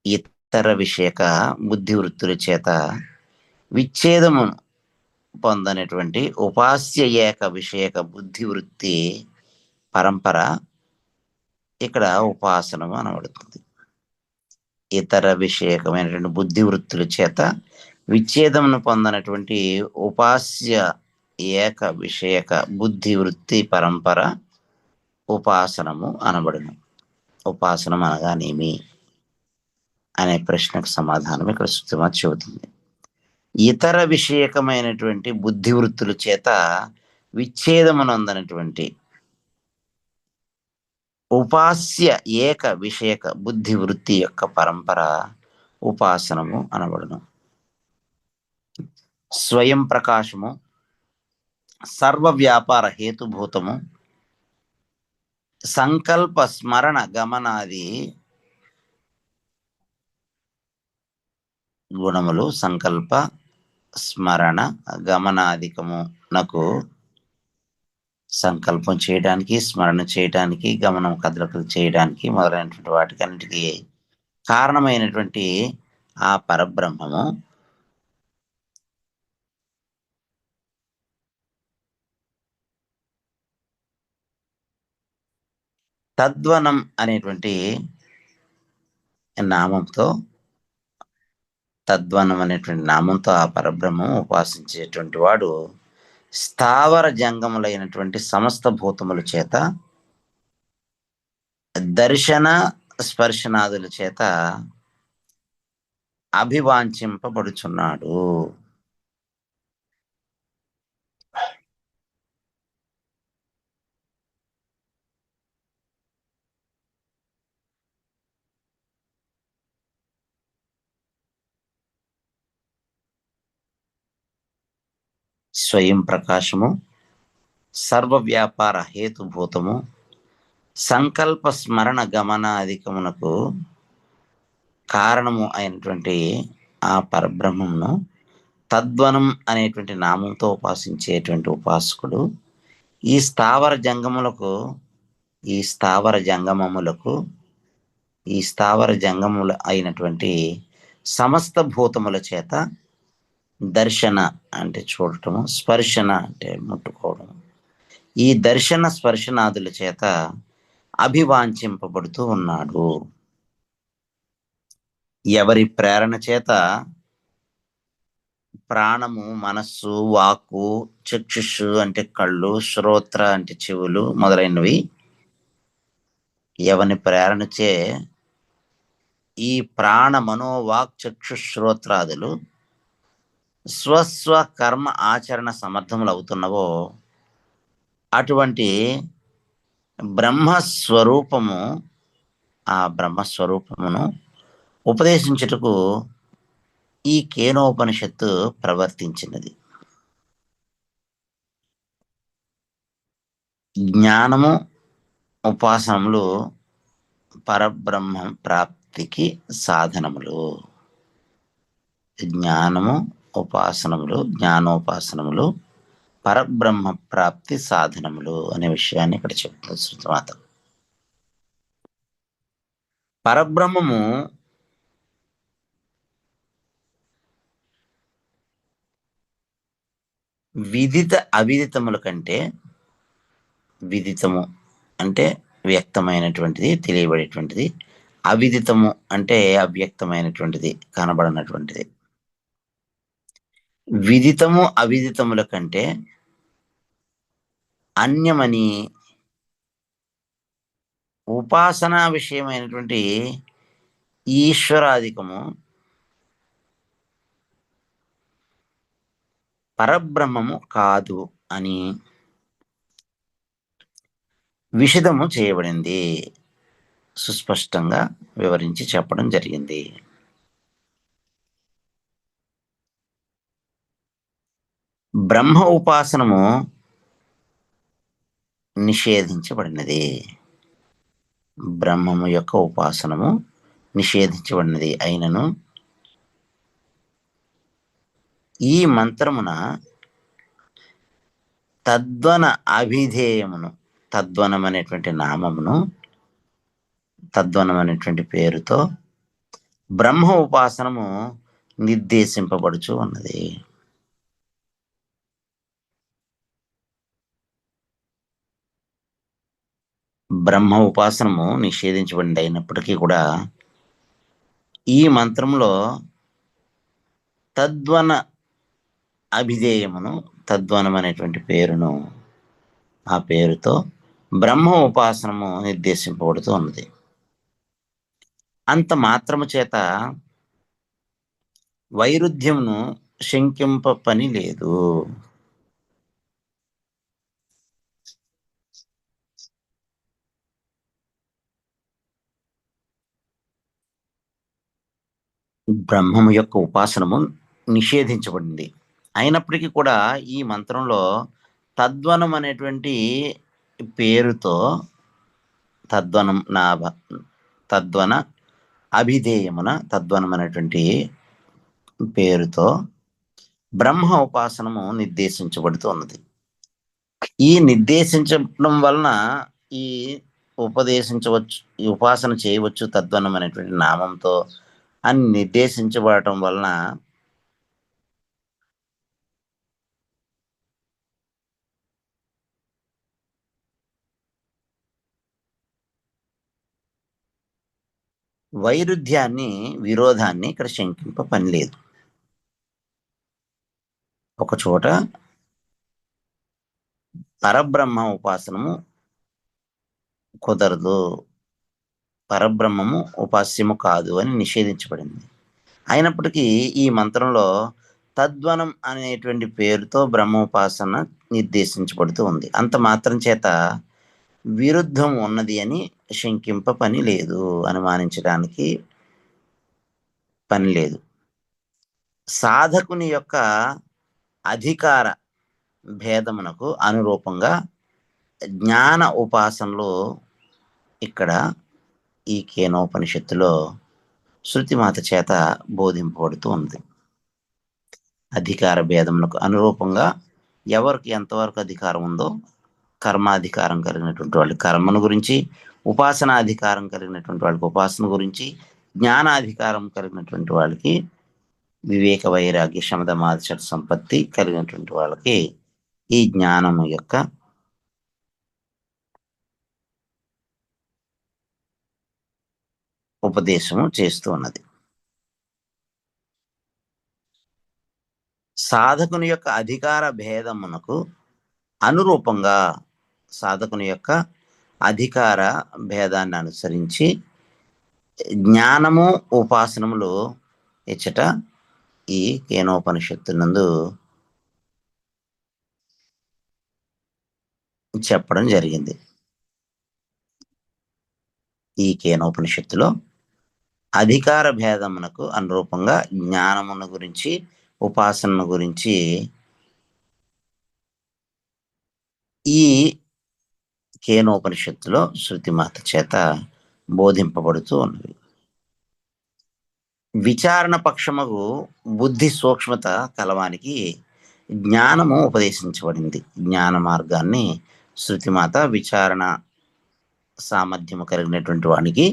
ఇతర విషయక బుద్ధి వృత్తుల చేత విచ్ఛేదము పొందనటువంటి ఉపాస్య ఏక విషయక బుద్ధి వృత్తి పరంపర ఇక్కడ ఉపాసనము అనబడుతుంది. ఇతర విషయకమైనటువంటి బుద్ధి వృత్తుల చేత విచ్ఛేదమును పొందనటువంటి ఉపాస్య ఏక విషయక బుద్ధి వృత్తి పరంపర ఉపాసనము అనబడును. ఉపాసనం అనగానేమి అనే ప్రశ్నకు సమాధానం ఇక్కడ శృతిమాత చెబుతుంది. ఇతర విషయకమైనటువంటి బుద్ధి వృత్తుల చేత విచ్ఛేదమునందనటువంటి ఉపాస్య ఏక విషయక బుద్ధి వృత్తి యొక్క పరంపర ఉపాసనము అనబడును. స్వయం ప్రకాశము, సర్వ వ్యాపార హేతుభూతము, సంకల్ప స్మరణ గమనాది గుణములు, సంకల్ప స్మరణ గమనాధికమునకు సంకల్పం చేయడానికి, స్మరణ చేయడానికి, గమనం కదలికలు చేయడానికి మొదలైనటువంటి వాటికన్నిటికీ కారణమైనటువంటి ఆ పరబ్రహ్మము తద్వనం అనేటువంటి నామంతో తద్వనం అనేటువంటి నామంతో ఆ పరబ్రహ్మం ఉపాసించేటువంటి వాడు స్థావర జంగములైనటువంటి సమస్త భూతముల చేత దర్శన స్పర్శనాదుల చేత అభివాంఛింపబడుచున్నాడు. స్వయం ప్రకాశము, సర్వ వ్యాపార హేతుభూతము, సంకల్ప స్మరణ గమనాధికమునకు కారణము అయినటువంటి ఆ పరబ్రహ్మమును తద్వనం అనేటువంటి నామంతో ఉపాసించేటువంటి ఉపాసకుడు ఈ స్థావర జంగములకు ఈ స్థావర జంగమములకు ఈ స్థావర జంగములు అయినటువంటి సమస్త భూతముల చేత దర్శన అంటే చూడటము, స్పర్శన అంటే ముట్టుకోవడం, ఈ దర్శన స్పర్శనాదుల చేత అభివాంఛింపబడుతూ ఉన్నాడు. ఎవరి ప్రేరణ చేత ప్రాణము, మనస్సు, వాక్కు, చక్షుషు అంటే కళ్ళు, శ్రోత్ర అంటే చెవులు మొదలైనవి ఎవని ప్రేరణచే ఈ ప్రాణ మనోవాక్ చక్షు శ్రోత్రాదులు స్వస్వ కర్మ ఆచరణ సమర్థములు అవుతున్నవో అటువంటి బ్రహ్మస్వరూపము ఆ బ్రహ్మస్వరూపమును ఉపదేశించుటకు ఈ కేనోపనిషత్తు ప్రవర్తించినది. జ్ఞానము, ఉపాసనములు పరబ్రహ్మ ప్రాప్తికి సాధనములు. జ్ఞానము, ఉపాసనములు, జ్ఞానోపాసనములు పరబ్రహ్మ ప్రాప్తి సాధనములు అనే విషయాన్ని ఇక్కడ చెప్తుంది శృతిమాత. పరబ్రహ్మము విదిత అవిదితముల కంటే, విదితము అంటే వ్యక్తమైనటువంటిది, తెలియబడేటువంటిది, అవిదితము అంటే అవ్యక్తమైనటువంటిది, కనబడినటువంటిది. విదితము అవిదితముల కంటే అన్యమని ఉపాసనా విషయమైనటువంటి ఈశ్వరాధికము పరబ్రహ్మము కాదు అని విషదము చేయబడింది. సుస్పష్టంగా వివరించి చెప్పడం జరిగింది. బ్రహ్మ ఉపాసనము నిషేధించబడినది. బ్రహ్మము యొక్క ఉపాసనము నిషేధించబడినది అయినను ఈ మంత్రమున తద్వన అభిధేయమును, తద్వనం అనేటువంటి నామమును, తద్వనం అనేటువంటి పేరుతో బ్రహ్మ ఉపాసనము నిర్దేశింపబడుచు ఉన్నది. బ్రహ్మ ఉపాసనము నిషేధించబడింది అయినప్పటికీ కూడా ఈ మంత్రంలో తద్వన అభిధేయమును, తద్వనం అనేటువంటి పేరును, ఆ పేరుతో బ్రహ్మ ఉపాసనము నిర్దేశింపబడుతూ ఉన్నది. అంత మాత్రము చేత వైరుధ్యమును శంకింప పని లేదు. బ్రహ్మము యొక్క ఉపాసనము నిషేధించబడింది అయినప్పటికీ కూడా ఈ మంత్రంలో తద్వనం అనేటువంటి పేరుతో తద్వనం తద్వన అభిధేయమున తద్వనం అనేటువంటి పేరుతో బ్రహ్మ ఉపాసనము నిర్దేశించబడుతూ ఉన్నది. ఈ నిర్దేశించడం వలన ఈ ఉపదేశించవచ్చు, ఈ ఉపాసన చేయవచ్చు తద్వనం అనేటువంటి నామంతో అని నిర్దేశించబడటం వలన వైరుధ్యాన్ని, విరోధాన్ని ఇక్కడ శంకింప పని లేదు. ఒక చోట పరబ్రహ్మ ఉపాసనము కుదరదు, పరబ్రహ్మము ఉపాస్యము కాదు అని నిషేధించబడింది. అయినప్పటికీ ఈ మంత్రంలో తద్వనం అనేటువంటి పేరుతో బ్రహ్మోపాసన నిర్దేశించబడుతూ ఉంది. అంత మాత్రం చేత విరుద్ధం ఉన్నది అని శంకింప పని లేదు, అనుమానించడానికి పని లేదు. సాధకుని యొక్క అధికార భేదమునకు అనురూపంగా జ్ఞాన ఉపాసనలు ఇక్కడ ఈ కేనోపనిషత్తులో శృతిమాత చేత బోధింపబడుతూ ఉంది. అధికార భేదములకు అనురూపంగా ఎవరికి ఎంతవరకు అధికారం ఉందో, కర్మాధికారం కలిగినటువంటి వాళ్ళు కర్మను గురించి, ఉపాసన అధికారం కలిగినటువంటి వాళ్ళకి ఉపాసన గురించి, జ్ఞానాధికారం కలిగినటువంటి వాళ్ళకి వివేక వైరాగ్య శమదమాచర సంపత్తి కలిగినటువంటి వాళ్ళకి ఈ జ్ఞానము యొక్క ఉపదేశము చేస్తూ ఉన్నది. సాధకుని యొక్క అధికార భేదమునకు అనురూపంగా, సాధకుని యొక్క అధికార భేదాన్ని అనుసరించి జ్ఞానము ఉపాసనములు ఇచ్చట ఈ కేనోపనిషత్తునందు చెప్పడం జరిగింది. ఈ కేనోపనిషత్తులో అధికార భేదమునకు అనురూపంగా జ్ఞానమును గురించి, ఉపాసనను గురించి ఈ కేనోపనిషత్తులో శృతిమాత చేత బోధింపబడుతూ ఉన్నవి. విచారణ పక్షముకు బుద్ధి సూక్ష్మత కలవానికి జ్ఞానము ఉపదేశించబడింది. జ్ఞాన మార్గాన్ని శృతిమాత విచారణ సామర్థ్యము కలిగినటువంటి వానికి,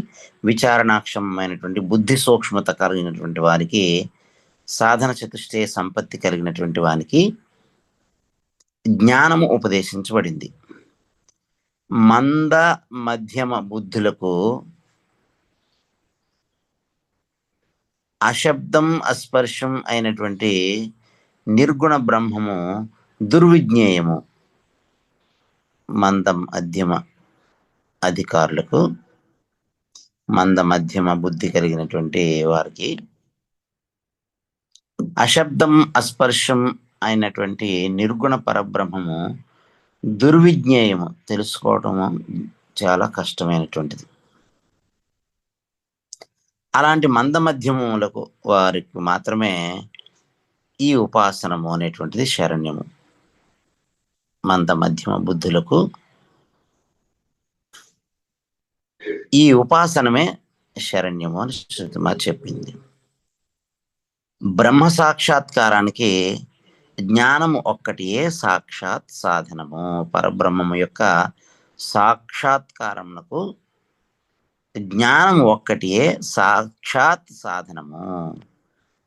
విచారణాక్షమమైనటువంటి బుద్ధి సూక్ష్మత కలిగినటువంటి వారికి, సాధన చతుష్టయ సంపత్తి కలిగినటువంటి వానికి జ్ఞానము ఉపదేశించబడింది. మంద మధ్యమ బుద్ధులకు అశబ్దం అస్పర్శం అయినటువంటి నిర్గుణ బ్రహ్మము దుర్విజ్ఞేయము. మంద మధ్యమ అధికారులకు, మంద మధ్యమ బుద్ధి కలిగినటువంటి వారికి అశబ్దం అస్పర్శం అయినటువంటి నిర్గుణ పరబ్రహ్మము దుర్విజ్ఞేయము, తెలుసుకోవటము చాలా కష్టమైనటువంటిది. అలాంటి మంద మధ్యములకు వారికి మాత్రమే ఈ ఉపాసనము అనేటువంటిది శరణ్యము. మంద మధ్యమ బుద్ధులకు ఈ ఉపాసనమే శరణ్యము అని శృతిమాత చెప్పింది. బ్రహ్మ సాక్షాత్కారానికి జ్ఞానము ఒక్కటియే సాక్షాత్ సాధనము. పరబ్రహ్మము యొక్క సాక్షాత్కారమునకు జ్ఞానము ఒక్కటియే సాక్షాత్ సాధనము.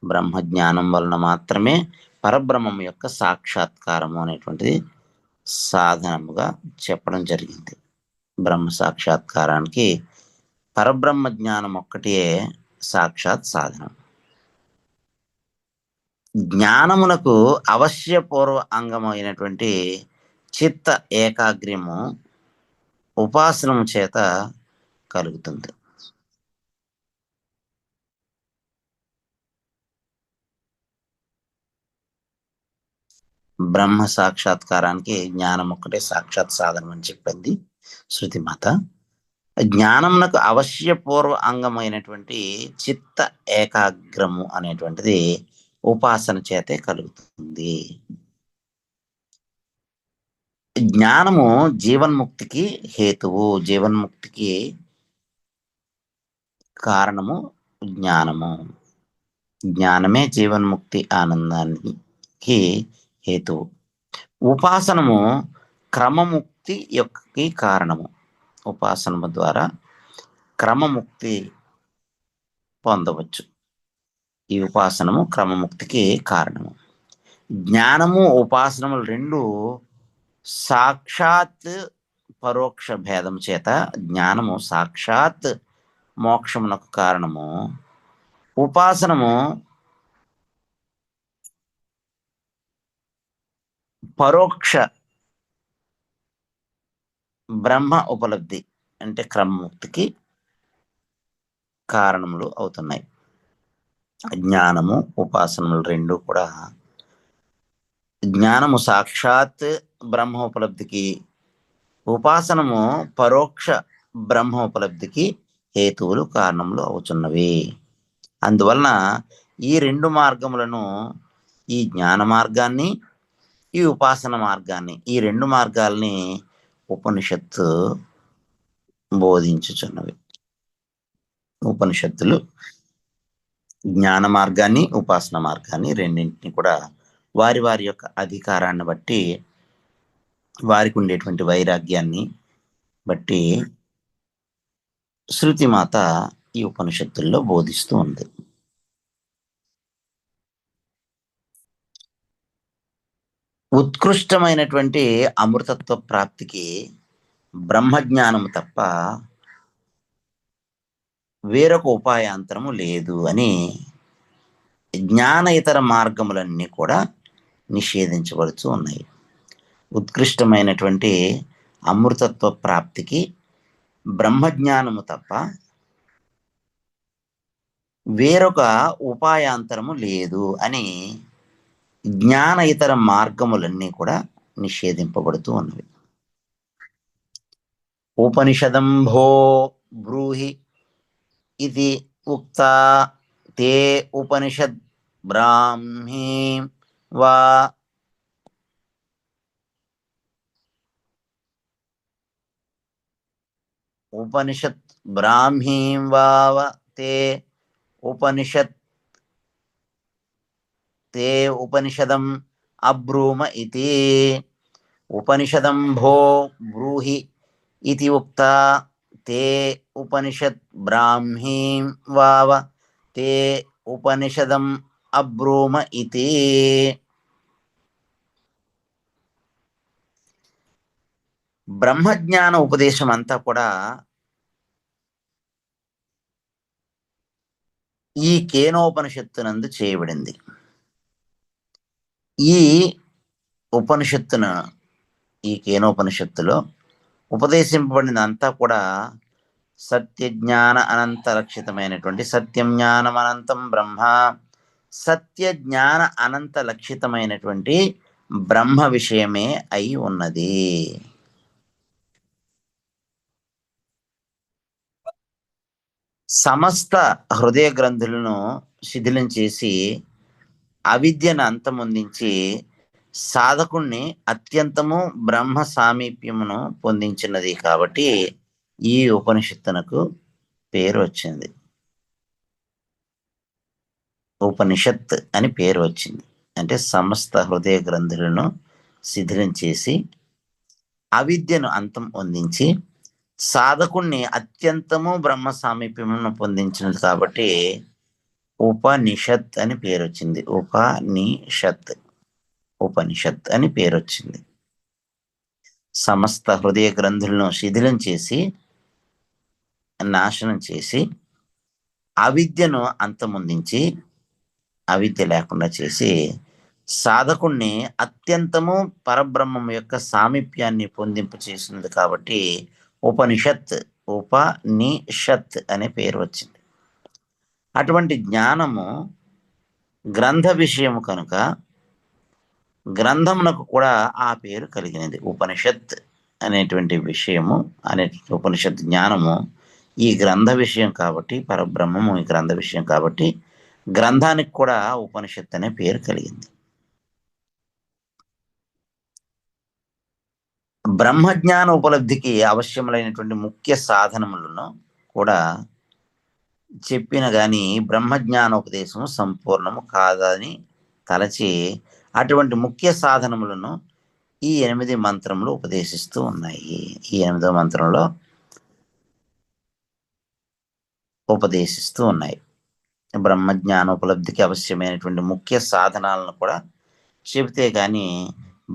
బ్రహ్మ జ్ఞానం వలన మాత్రమే పరబ్రహ్మము యొక్క సాక్షాత్కారము అనేటువంటిది సాధనముగా చెప్పడం జరిగింది. బ్రహ్మ సాక్షాత్కారానికి పరబ్రహ్మ జ్ఞానం ఒక్కటే సాక్షాత్ సాధనం. జ్ఞానమునకు అవశ్యపూర్వ అంగమైనటువంటి చిత్త ఏకాగ్ర్యము ఉపాసనము చేత కలుగుతుంది. బ్రహ్మ సాక్షాత్కారానికి జ్ఞానం ఒక్కటే సాక్షాత్ సాధనం అని చెప్పింది శృతిమాత. జ్ఞానమునకు అవశ్యపూర్వ అంగమైనటువంటి చిత్త ఏకాగ్రము అనేటువంటిది ఉపాసన చేతే కలుగుతుంది. జ్ఞానము జీవన్ముక్తికి హేతువు, జీవన్ముక్తికి కారణము జ్ఞానము. జ్ఞానమే జీవన్ముక్తి ఆనందానికి హేతువు. ఉపాసనము క్రమముక్తి యొక్క కారణము. ఉపాసనము ద్వారా క్రమముక్తి పొందవచ్చు. ఈ ఉపాసనము క్రమముక్తికి కారణము. జ్ఞానము ఉపాసనములు రెండు సాక్షాత్ పరోక్ష భేదము చేత జ్ఞానము సాక్షాత్ మోక్షమునకు కారణము. ఉపాసనము పరోక్ష బ్రహ్మ ఉపలబ్ధి అంటే క్రమముక్తికి కారణములు అవుతున్నాయి. జ్ఞానము ఉపాసనలు రెండు కూడా జ్ఞానము సాక్షాత్ బ్రహ్మ ఉపలబ్ధికి, ఉపాసనము పరోక్ష బ్రహ్మ ఉపలబ్ధికి హేతువులు కారణములు అవుతున్నవి. అందువలన ఈ రెండు మార్గములను, ఈ జ్ఞాన మార్గాన్ని, ఈ ఉపాసన మార్గాన్ని, ఈ రెండు మార్గాల్ని ఉపనిషత్తు బోధించుచున్నవి. ఉపనిషత్తులు జ్ఞాన మార్గాన్ని, ఉపాసన మార్గాన్ని రెండింటిని కూడా వారి వారి యొక్క అధికారాన్ని బట్టి, వారికి ఉండేటువంటి వైరాగ్యాన్ని బట్టి శృతిమాత ఈ ఉపనిషత్తుల్లో బోధిస్తూ ఉంది. ఉత్కృష్టమైనటువంటి అమృతత్వ ప్రాప్తికి బ్రహ్మజ్ఞానము తప్ప వేరొక ఉపాయాంతరము లేదు అని జ్ఞాన ఇతర మార్గములన్నీ కూడా నిషేధించబడుతూ ఉన్నాయి. ఉత్కృష్టమైనటువంటి అమృతత్వ ప్రాప్తికి బ్రహ్మజ్ఞానము తప్ప వేరొక ఉపాయాంతరము లేదు అని జ్ఞాన ఇతర మార్గములన్నీ కూడా నిషేధింపబడుతూ ఉన్నవి. ఉపనిషదంభో బ్రూహి ఇది ఉక్తా తే ఉపనిషద్ బ్రాహ్మీ వా ఉపనిషత్ బ్రాహ్మీం వావ తే ఉపనిషత్ తే ఉపనిషదం అబ్రూమ ఇతి. ఉపనిషదం భో బ్రూహి ఇతి ఉక్తా తే ఉపనిషత్ బ్రాహ్మీం వావ తే ఉపనిషదం అబ్రూమ ఇతి. బ్రహ్మజ్ఞాన ఉపదేశం అంతా కూడా ఈ కేనోపనిషత్తునందు చేయబడింది. ఈ ఉపనిషత్తున, ఈ కేనోపనిషత్తులో ఉపదేశింపబడినంతా కూడా సత్య జ్ఞాన అనంత లక్షితమైనటువంటి సత్యం జ్ఞానం అనంతం బ్రహ్మ, సత్య జ్ఞాన అనంత లక్షితమైనటువంటి బ్రహ్మ విషయమే అయి ఉన్నది. సమస్త హృదయ గ్రంథులను శిథిలం చేసి అవిద్యను అంతమొందించి సాధకుణ్ణి అత్యంతము బ్రహ్మ సామీప్యమును పొందించినది కాబట్టి ఈ ఉపనిషత్తునకు పేరు వచ్చింది. ఉపనిషత్ అని పేరు వచ్చింది. అంటే సమస్త హృదయ గ్రంథులను శిథిలం చేసి అవిద్యను అంతం పొందించి సాధకుణ్ణి అత్యంతము బ్రహ్మ సామీప్యమును పొందించినది కాబట్టి ఉపనిషత్ అని పేరు వచ్చింది. ఉపనిషత్ అని పేరు వచ్చింది. సమస్త హృదయ గ్రంథులను శిథిలం చేసి, నాశనం చేసి, అవిద్యను అంతమొందించి, అవిద్య లేకుండా చేసి సాధకుణ్ణి అత్యంతము పరబ్రహ్మం యొక్క సామీప్యాన్ని పొందింపు చేసినది కాబట్టి ఉపనిషత్, ఉపనిషత్ అనే పేరు వచ్చింది. అటువంటి జ్ఞానము గ్రంథ విషయము కనుక గ్రంథమునకు కూడా ఆ పేరు కలిగినది. ఉపనిషత్ అనేటువంటి విషయము, అనే ఉపనిషత్ జ్ఞానము ఈ గ్రంథ విషయం కాబట్టి, పరబ్రహ్మము ఈ గ్రంథ విషయం కాబట్టి గ్రంథానికి కూడా ఉపనిషత్ అనే పేరు కలిగింది. బ్రహ్మజ్ఞాన ఉపలబ్ధికి అవశ్యములైనటువంటి ముఖ్య సాధనములను కూడా చెప్పిన గాని బ్రహ్మజ్ఞానోపదేశము సంపూర్ణము కాదని తలచి అటువంటి ముఖ్య సాధనములను ఈ 8 మంత్రములు ఉపదేశిస్తూ ఉన్నాయి. ఈ 8వ మంత్రంలో ఉపదేశిస్తూ ఉన్నాయి. బ్రహ్మజ్ఞానోపలబ్ధికి అవశ్యమైనటువంటి ముఖ్య సాధనాలను కూడా చెబితే గాని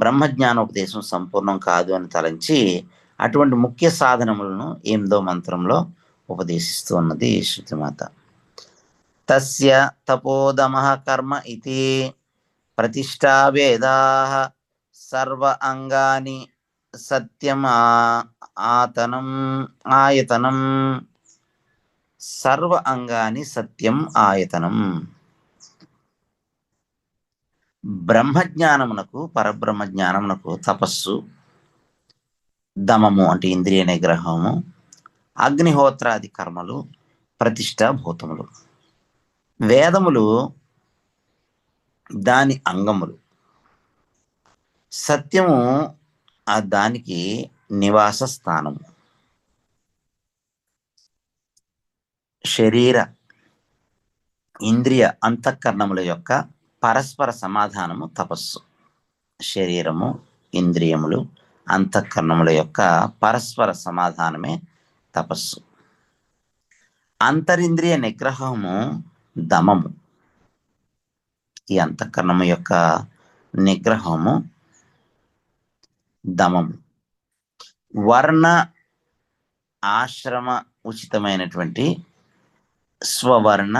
బ్రహ్మజ్ఞానోపదేశం సంపూర్ణం కాదు అని తలంచి అటువంటి ముఖ్య సాధనములను 8వ మంత్రంలో ఉపదేశిస్తూ ఉన్నది శృతిమాత. తస్య తపోదమః కర్మ ఇతి ప్రతిష్టా వేదాః సర్వ అంగాని సత్యం ఆతనం ఆయతనం సర్వ అంగాని సత్యం ఆయతనం. బ్రహ్మజ్ఞానమునకు పరబ్రహ్మ జ్ఞానమునకు తపస్సు, దమము అంటే ఇంద్రియ నిగ్రహము, అగ్నిహోత్రాది కర్మలు ప్రతిష్టాభూతములు. వేదములు దాని అంగములు, సత్యము దానికి నివాస స్థానము. శరీర ఇంద్రియ అంతఃకరణముల యొక్క పరస్పర సమాధానము తపస్సు. శరీరము, ఇంద్రియములు, అంతఃకరణముల యొక్క పరస్పర సమాధానమే తపస్సు. అంతరింద్రియ నిగ్రహము దమము. ఈ అంతఃకరణము యొక్క నిగ్రహము దమము. వర్ణ ఆశ్రమ ఉచితమైనటువంటి స్వవర్ణ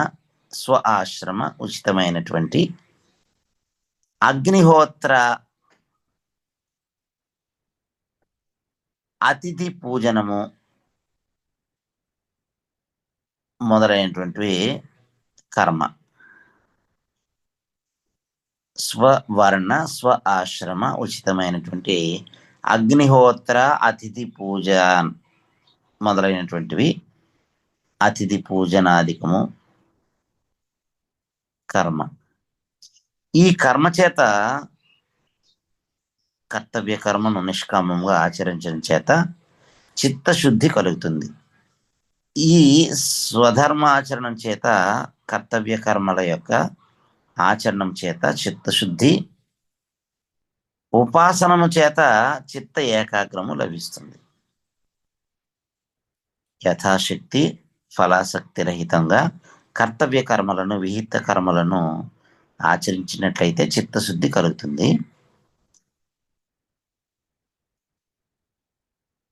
స్వ ఆశ్రమ ఉచితమైనటువంటి అగ్నిహోత్ర అతిథి పూజనము మొదలైనటువంటివి కర్మ. స్వవర్ణ స్వ ఆశ్రమ ఉచితమైనటువంటి అగ్నిహోత్ర అతిథి పూజ మొదలైనటువంటివి అతిథి పూజనాధికము కర్మ. ఈ కర్మ చేత కర్తవ్య కర్మను నిష్కామంగా ఆచరించడం చేత చిత్తశుద్ధి కలుగుతుంది. ఈ స్వధర్మాచరణం చేత కర్తవ్య కర్మల యొక్క ఆచరణం చేత చిత్తశుద్ధి, ఉపాసనము చేత చిత్త ఏకాగ్రము లభిస్తుంది. యథాశక్తి ఫలాసక్తి రహితంగా కర్తవ్య కర్మలను విహిత కర్మలను ఆచరించినట్లయితే చిత్తశుద్ధి కలుగుతుంది.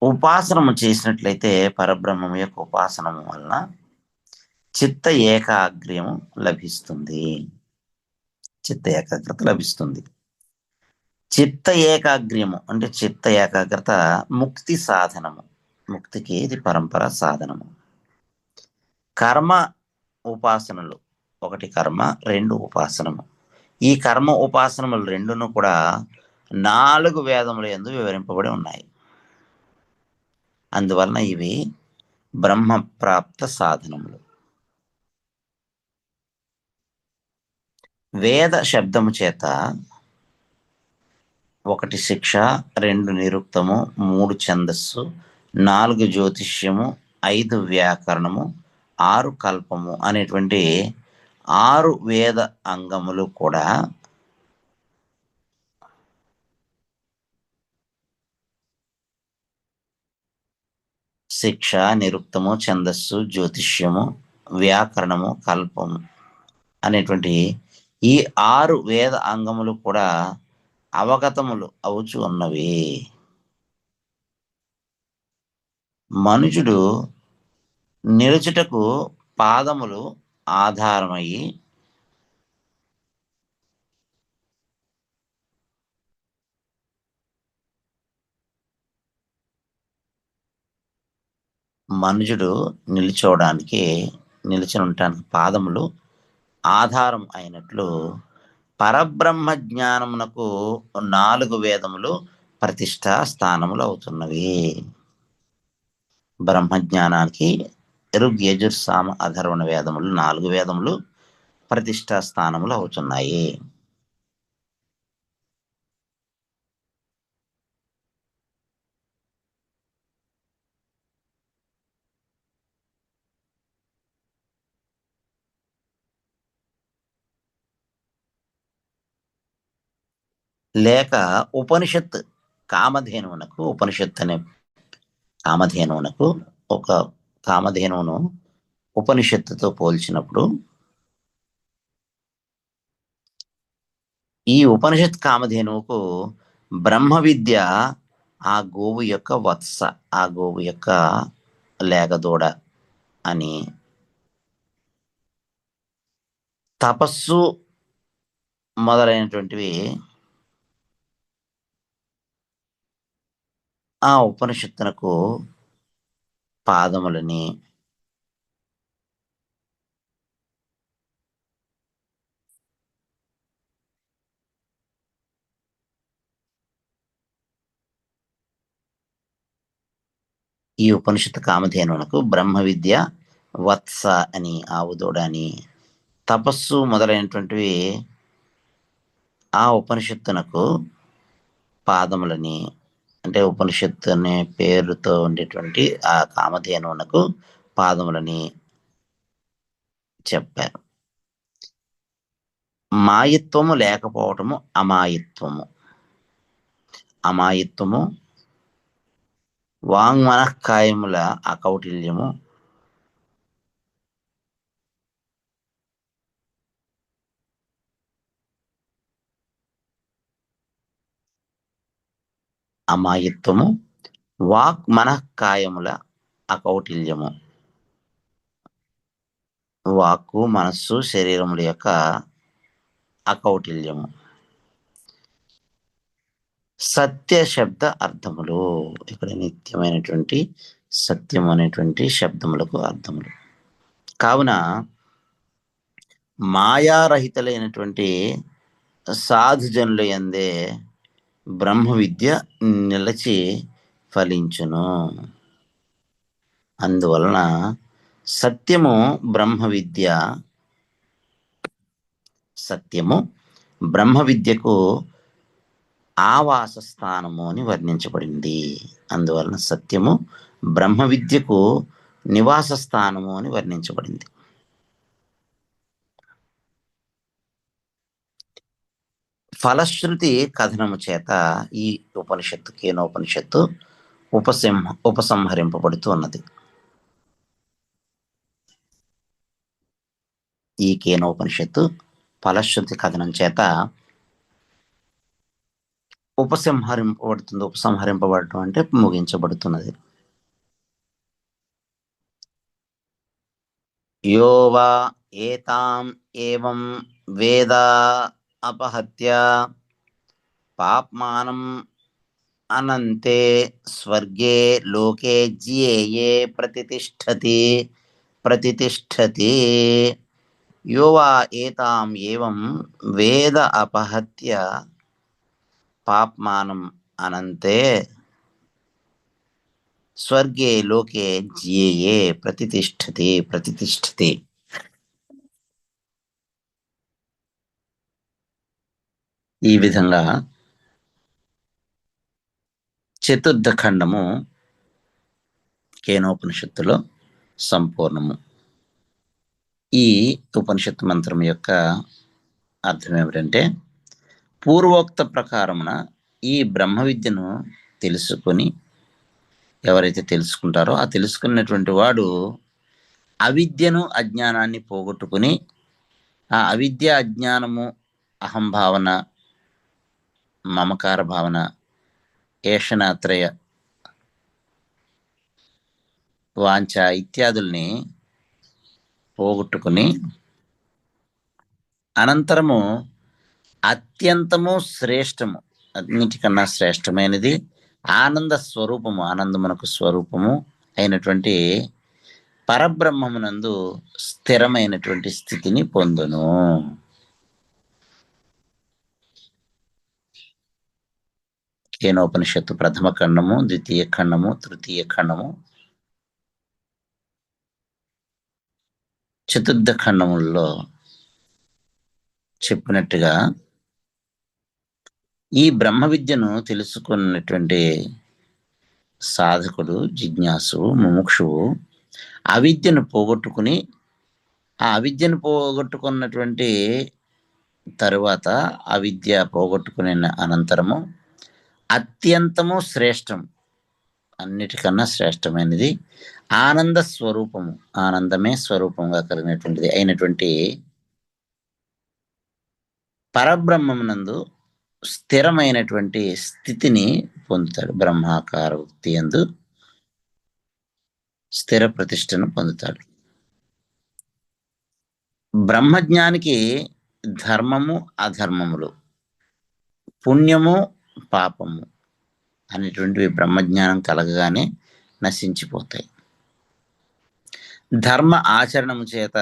ఉపాసనము చేసినట్లయితే పరబ్రహ్మం యొక్క ఉపాసనము వలన చిత్త ఏకాగ్ర్యము లభిస్తుంది. చిత్త ఏకాగ్రత లభిస్తుంది. చిత్త ఏకాగ్ర్యము అంటే చిత్త ఏకాగ్రత ముక్తి సాధనము. ముక్తికి ఇది పరంపర సాధనము. కర్మ ఉపాసనలు, ఒకటి కర్మ, 2 ఉపాసనము. ఈ కర్మ ఉపాసనములు రెండును కూడా 4 వేదముల యందు వివరింపబడి ఉన్నాయి. అందువలన ఇవి బ్రహ్మప్రాప్త సాధనములు. వేద శబ్దము చేత 1 శిక్ష, 2 నిరుక్తము, 3 ఛందస్సు, 4 జ్యోతిష్యము, 5 వ్యాకరణము, 6 కల్పము అనేటువంటి 6 వేద అంగములు కూడా శిక్ష, నిరుక్తము, ఛందస్సు, జ్యోతిష్యము, వ్యాకరణము, కల్పము అనేటువంటి ఈ 6 వేద అంగములు కూడా అవగతములు అవుచు ఉన్నవి. మనుజుడు నిలుచుటకు పాదములు ఆధారమయ్యి మనుజుడు నిలుచోవడానికి నిలిచి ఉండటానికి పాదములు ఆధారం అయినట్లు పరబ్రహ్మ జ్ఞానమునకు 4 వేదములు ప్రతిష్టా స్థానములు అవుతున్నవి. బ్రహ్మజ్ఞానానికి ఋగ్ యజుర్ సామ అథర్వణ వేదములు 4 వేదములు ప్రతిష్టా స్థానములు అవుతున్నాయి. లేక ఉపనిషత్ కామధేనువునకు ఉపనిషత్తు అనే కామధేనువునకు ఒక కామధేనువును ఉపనిషత్తుతో పోల్చినప్పుడు ఈ ఉపనిషత్ కామధేనువుకు బ్రహ్మ విద్య ఆ గోవు యొక్క వత్స, ఆ గోవు యొక్క లేగదూడ అని, తపస్సు మొదలైనటువంటివి ఆ ఉపనిషత్తునకు పాదములని, ఈ ఉపనిషత్తు కామధేనువునకు బ్రహ్మ విద్య వత్స అని, ఆవుదూడ అని, తపస్సు మొదలైనటువంటివి ఆ ఉపనిషత్తునకు పాదములని, అంటే ఉపనిషత్తు అనే పేరుతో ఉండేటువంటి ఆ కామధేనువునకు పాదములని చెప్పారు. మాయత్వము లేకపోవటము అమాయత్వము, అమాయత్వము వాంగ్మనఃకాయముల అకౌటిల్యము, అమాయత్వము వాక్ మనఃకాయముల అకౌటిల్యము, వాక్కు మనస్సు శరీరముల యొక్క అకౌటిల్యము. సత్య శబ్ద అర్థములు, ఇక్కడ నిత్యమైనటువంటి సత్యం అనేటువంటి శబ్దములకు అర్థములు. కావున మాయారహితులైనటువంటి సాధుజనుల యందే బ్రహ్మ విద్య నిలచి ఫలించును. అందువలన సత్యము బ్రహ్మ విద్య, సత్యము బ్రహ్మ విద్యకు ఆవాస స్థానము అని వర్ణించబడింది. అందువలన సత్యము బ్రహ్మ విద్యకు నివాస స్థానము అని వర్ణించబడింది. ఫలశ్రుతి కథనము చేత ఈ ఉపనిషత్తు, కేనోపనిషత్తు ఉపసంహరింపబడుతూ ఉన్నది. ఈ కేనోపనిషత్తు ఫలశ్రుతి కథనం చేత ఉపసంహరింపబడుతుంది. ఉపసంహరింపబడటం అంటే ముగించబడుతున్నది. యో వా ఏతాం ఏవం వేద అపహత్య పాప్మానం అనంతే స్వర్గే లోకే జ్యేయే ప్రతితిష్ఠతి. యో వా ఏతాం ఏవం వేద అపహత్య పాప్మానం అనంతే స్వర్గే లోకే జ్యేయే ప్రతితిష్ఠతి. ఈ విధంగా చతుర్థ ఖండము కేనోపనిషత్తులో సంపూర్ణము. ఈ ఉపనిషత్తు మంత్రం యొక్క అర్థం ఏమిటంటే, పూర్వోక్త ప్రకారమున ఈ బ్రహ్మ విద్యను తెలుసుకొని ఎవరైతే తెలుసుకుంటారో ఆ తెలుసుకున్నటువంటి వాడు అవిద్యను అజ్ఞానాన్ని పోగొట్టుకుని, ఆ అవిద్య అజ్ఞానము అహంభావన మమకార భావన ఏషణాత్రయ వాంఛ ఇత్యాదుల్ని పోగొట్టుకుని అనంతరము అత్యంతము శ్రేష్టము, అన్నిటికన్నా శ్రేష్టమైనది ఆనంద స్వరూపము, ఆనందమునకు స్వరూపము అయినటువంటి పరబ్రహ్మమునందు స్థిరమైనటువంటి స్థితిని పొందును. కేనోపనిషత్తు ప్రథమ ఖండము, ద్వితీయ ఖండము, తృతీయ ఖండము, చతుర్థ ఖండముల్లో చెప్పినట్టుగా ఈ బ్రహ్మ విద్యను తెలుసుకున్నటువంటి సాధకుడు, జిజ్ఞాసు, ముముక్షువు అవిద్యను పోగొట్టుకుని, ఆ అవిద్యను పోగొట్టుకున్నటువంటి తరువాత అవిద్య పోగొట్టుకునే అనంతరము అత్యంతము శ్రేష్టం, అన్నిటికన్నా శ్రేష్టమైనది ఆనంద స్వరూపము, ఆనందమే స్వరూపంగా కలిగినటువంటిది అయినటువంటి పరబ్రహ్మమునందు స్థిరమైనటువంటి స్థితిని పొందుతాడు. బ్రహ్మాకార వృత్తి యందు స్థిర ప్రతిష్టను పొందుతాడు. బ్రహ్మజ్ఞానికి ధర్మము అధర్మములు, పుణ్యము పాపము అనేటువంటివి బ్రహ్మజ్ఞానం కలగగానే నశించిపోతాయి. ధర్మ ఆచరణము చేత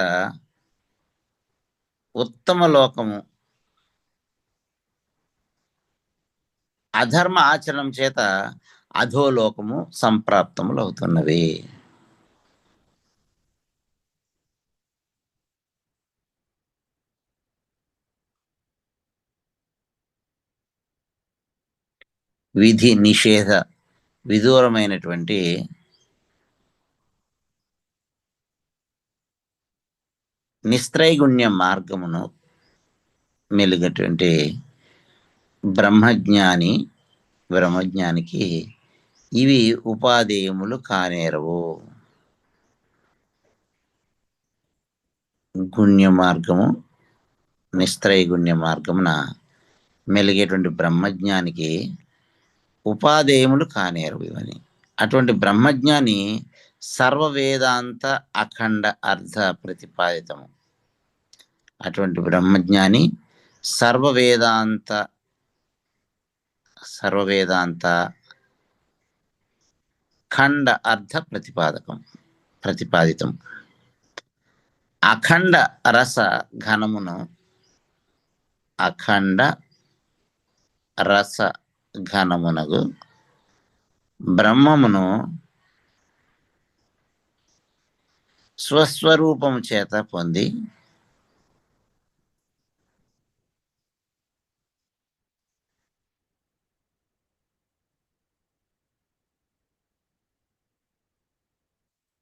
ఉత్తమ లోకము, అధర్మ ఆచరణం చేత అధోలోకము సంప్రాప్తములు అవుతున్నవి. విధి నిషేధ విదూరమైనటువంటి నిస్త్రైగుణ్య మార్గమును మెలిగటువంటి బ్రహ్మజ్ఞానికి ఇవి ఉపాదేయములు కానేరవు. గుణ్య మార్గము, నిస్త్రైగుణ్య మార్గమున మెలిగేటువంటి బ్రహ్మజ్ఞానికి ఉపాదేయములు కానేరవు ఇవని. అటువంటి బ్రహ్మజ్ఞాని సర్వవేదాంత అఖండ అర్థ ప్రతిపాదితము. అటువంటి బ్రహ్మజ్ఞాని సర్వవేదాంత ఖండ అర్థ ప్రతిపాదితం. అఖండ రస ఘనమునగు బ్రహ్మమును స్వస్వరూపము చేత పొంది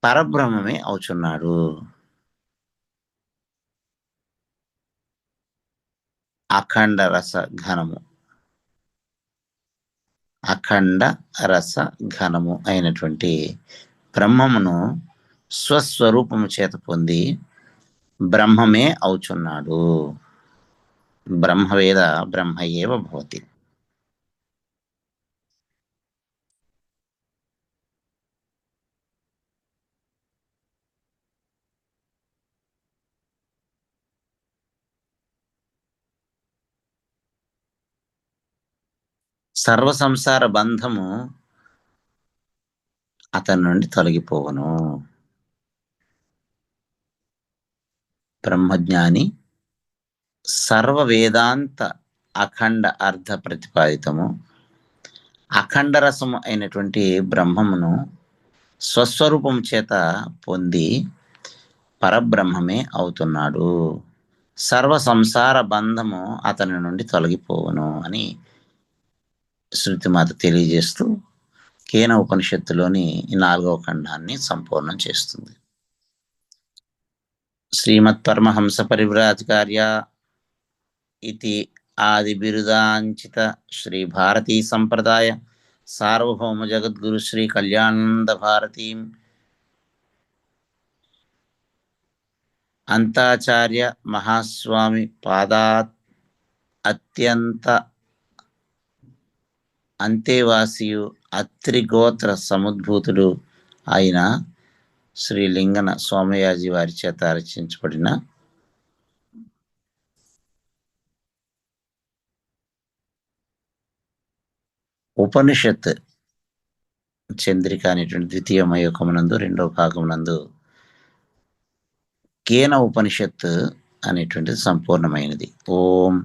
పరబ్రహ్మమే అవుచున్నాడు. అఖండ రస ఘనము అయినటువంటి బ్రహ్మమును స్వస్వరూపము చేత పొంది బ్రహ్మమే అవుచున్నాడు. బ్రహ్మవేద బ్రహ్మ ఏవ భవతి. సర్వ సంసార బంధము అతని నుండి తొలగిపోవను. బ్రహ్మజ్ఞాని సర్వ వేదాంత అఖండ అర్థ ప్రతిపాదితము, అఖండ రసము అయినటువంటి బ్రహ్మమును స్వస్వరూపం చేత పొంది పరబ్రహ్మమే అవుతున్నాడు. సర్వ సంసార బంధము అతని నుండి తొలగిపోవను అని శృతిమాత తెలియజేస్తూ కేన ఉపనిషత్తులోని 4వ ఖండాన్ని సంపూర్ణం చేస్తుంది. శ్రీమత్ పరమహంస పరివ్రాజకార్య ఇతి ఆది బిరుదాంచిత శ్రీ భారతీ సంప్రదాయ సార్వభౌమ జగద్గురు శ్రీ కళ్యాణానంద భారతీం అంతాచార్య మహాస్వామి పాదాత్ అత్యంత అంతేవాసియు అత్రిగోత్ర సముద్భూతుడు అయిన శ్రీ లింగన సోమయాజి వారి చేత రచించబడిన ఉపనిషత్ చంద్రిక అనేటువంటి ద్వితీయ మయూఖమునందు 2వ భాగమునందు కేన ఉపనిషత్ అనేటువంటిది సంపూర్ణమైనది. ఓం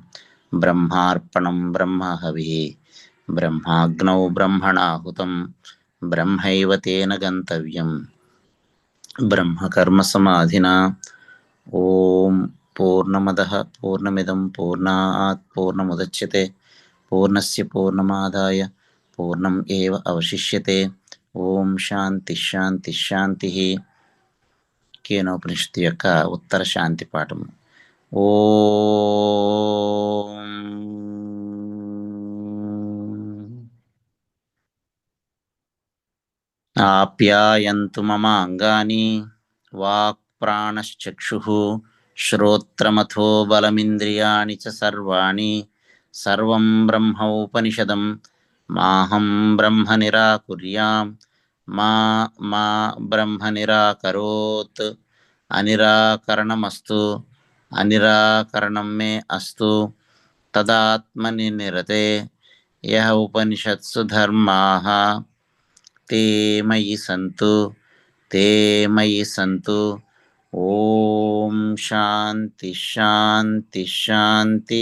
బ్రహ్మార్పణం బ్రహ్మహవి బ్రహ్మాగ్నౌ బ్రహ్మణాహుతం బ్రహ్మైవ తేన గంతవ్యం బ్రహ్మకర్మ సమాధినా. ఓం పూర్ణమదః పూర్ణమిదం పూర్ణాత్ పూర్ణముదచ్యతే పూర్ణస్య పూర్ణమాదాయ పూర్ణం ఏవ అవశిష్యతే. ఓం శాంతి శాంతి శాంతి. కేనోపనిషత్తు యొక్క ఉత్తర శాంతి పాఠము. ఓం ఆప్యాయంతు మమాంగాని వాక్ప్రాణశ్చక్షుః శ్రోత్రమథో బలమింద్రియాణి చ సర్వాణి సర్వం బ్రహ్మోపనిషదం మాహం బ్రహ్మ నిరాకుర్యాం మా మా బ్రహ్మ నిరాకరోత్. అనిరాకరణమస్తు అనిరాకరణం మే అస్తు తదాత్మని నిరతే యః ఉపనిషత్సు ధర్మాః ते मयि सन्तु ते मयि सन्तु. ఓం శాంతి శాంతి శాంతి.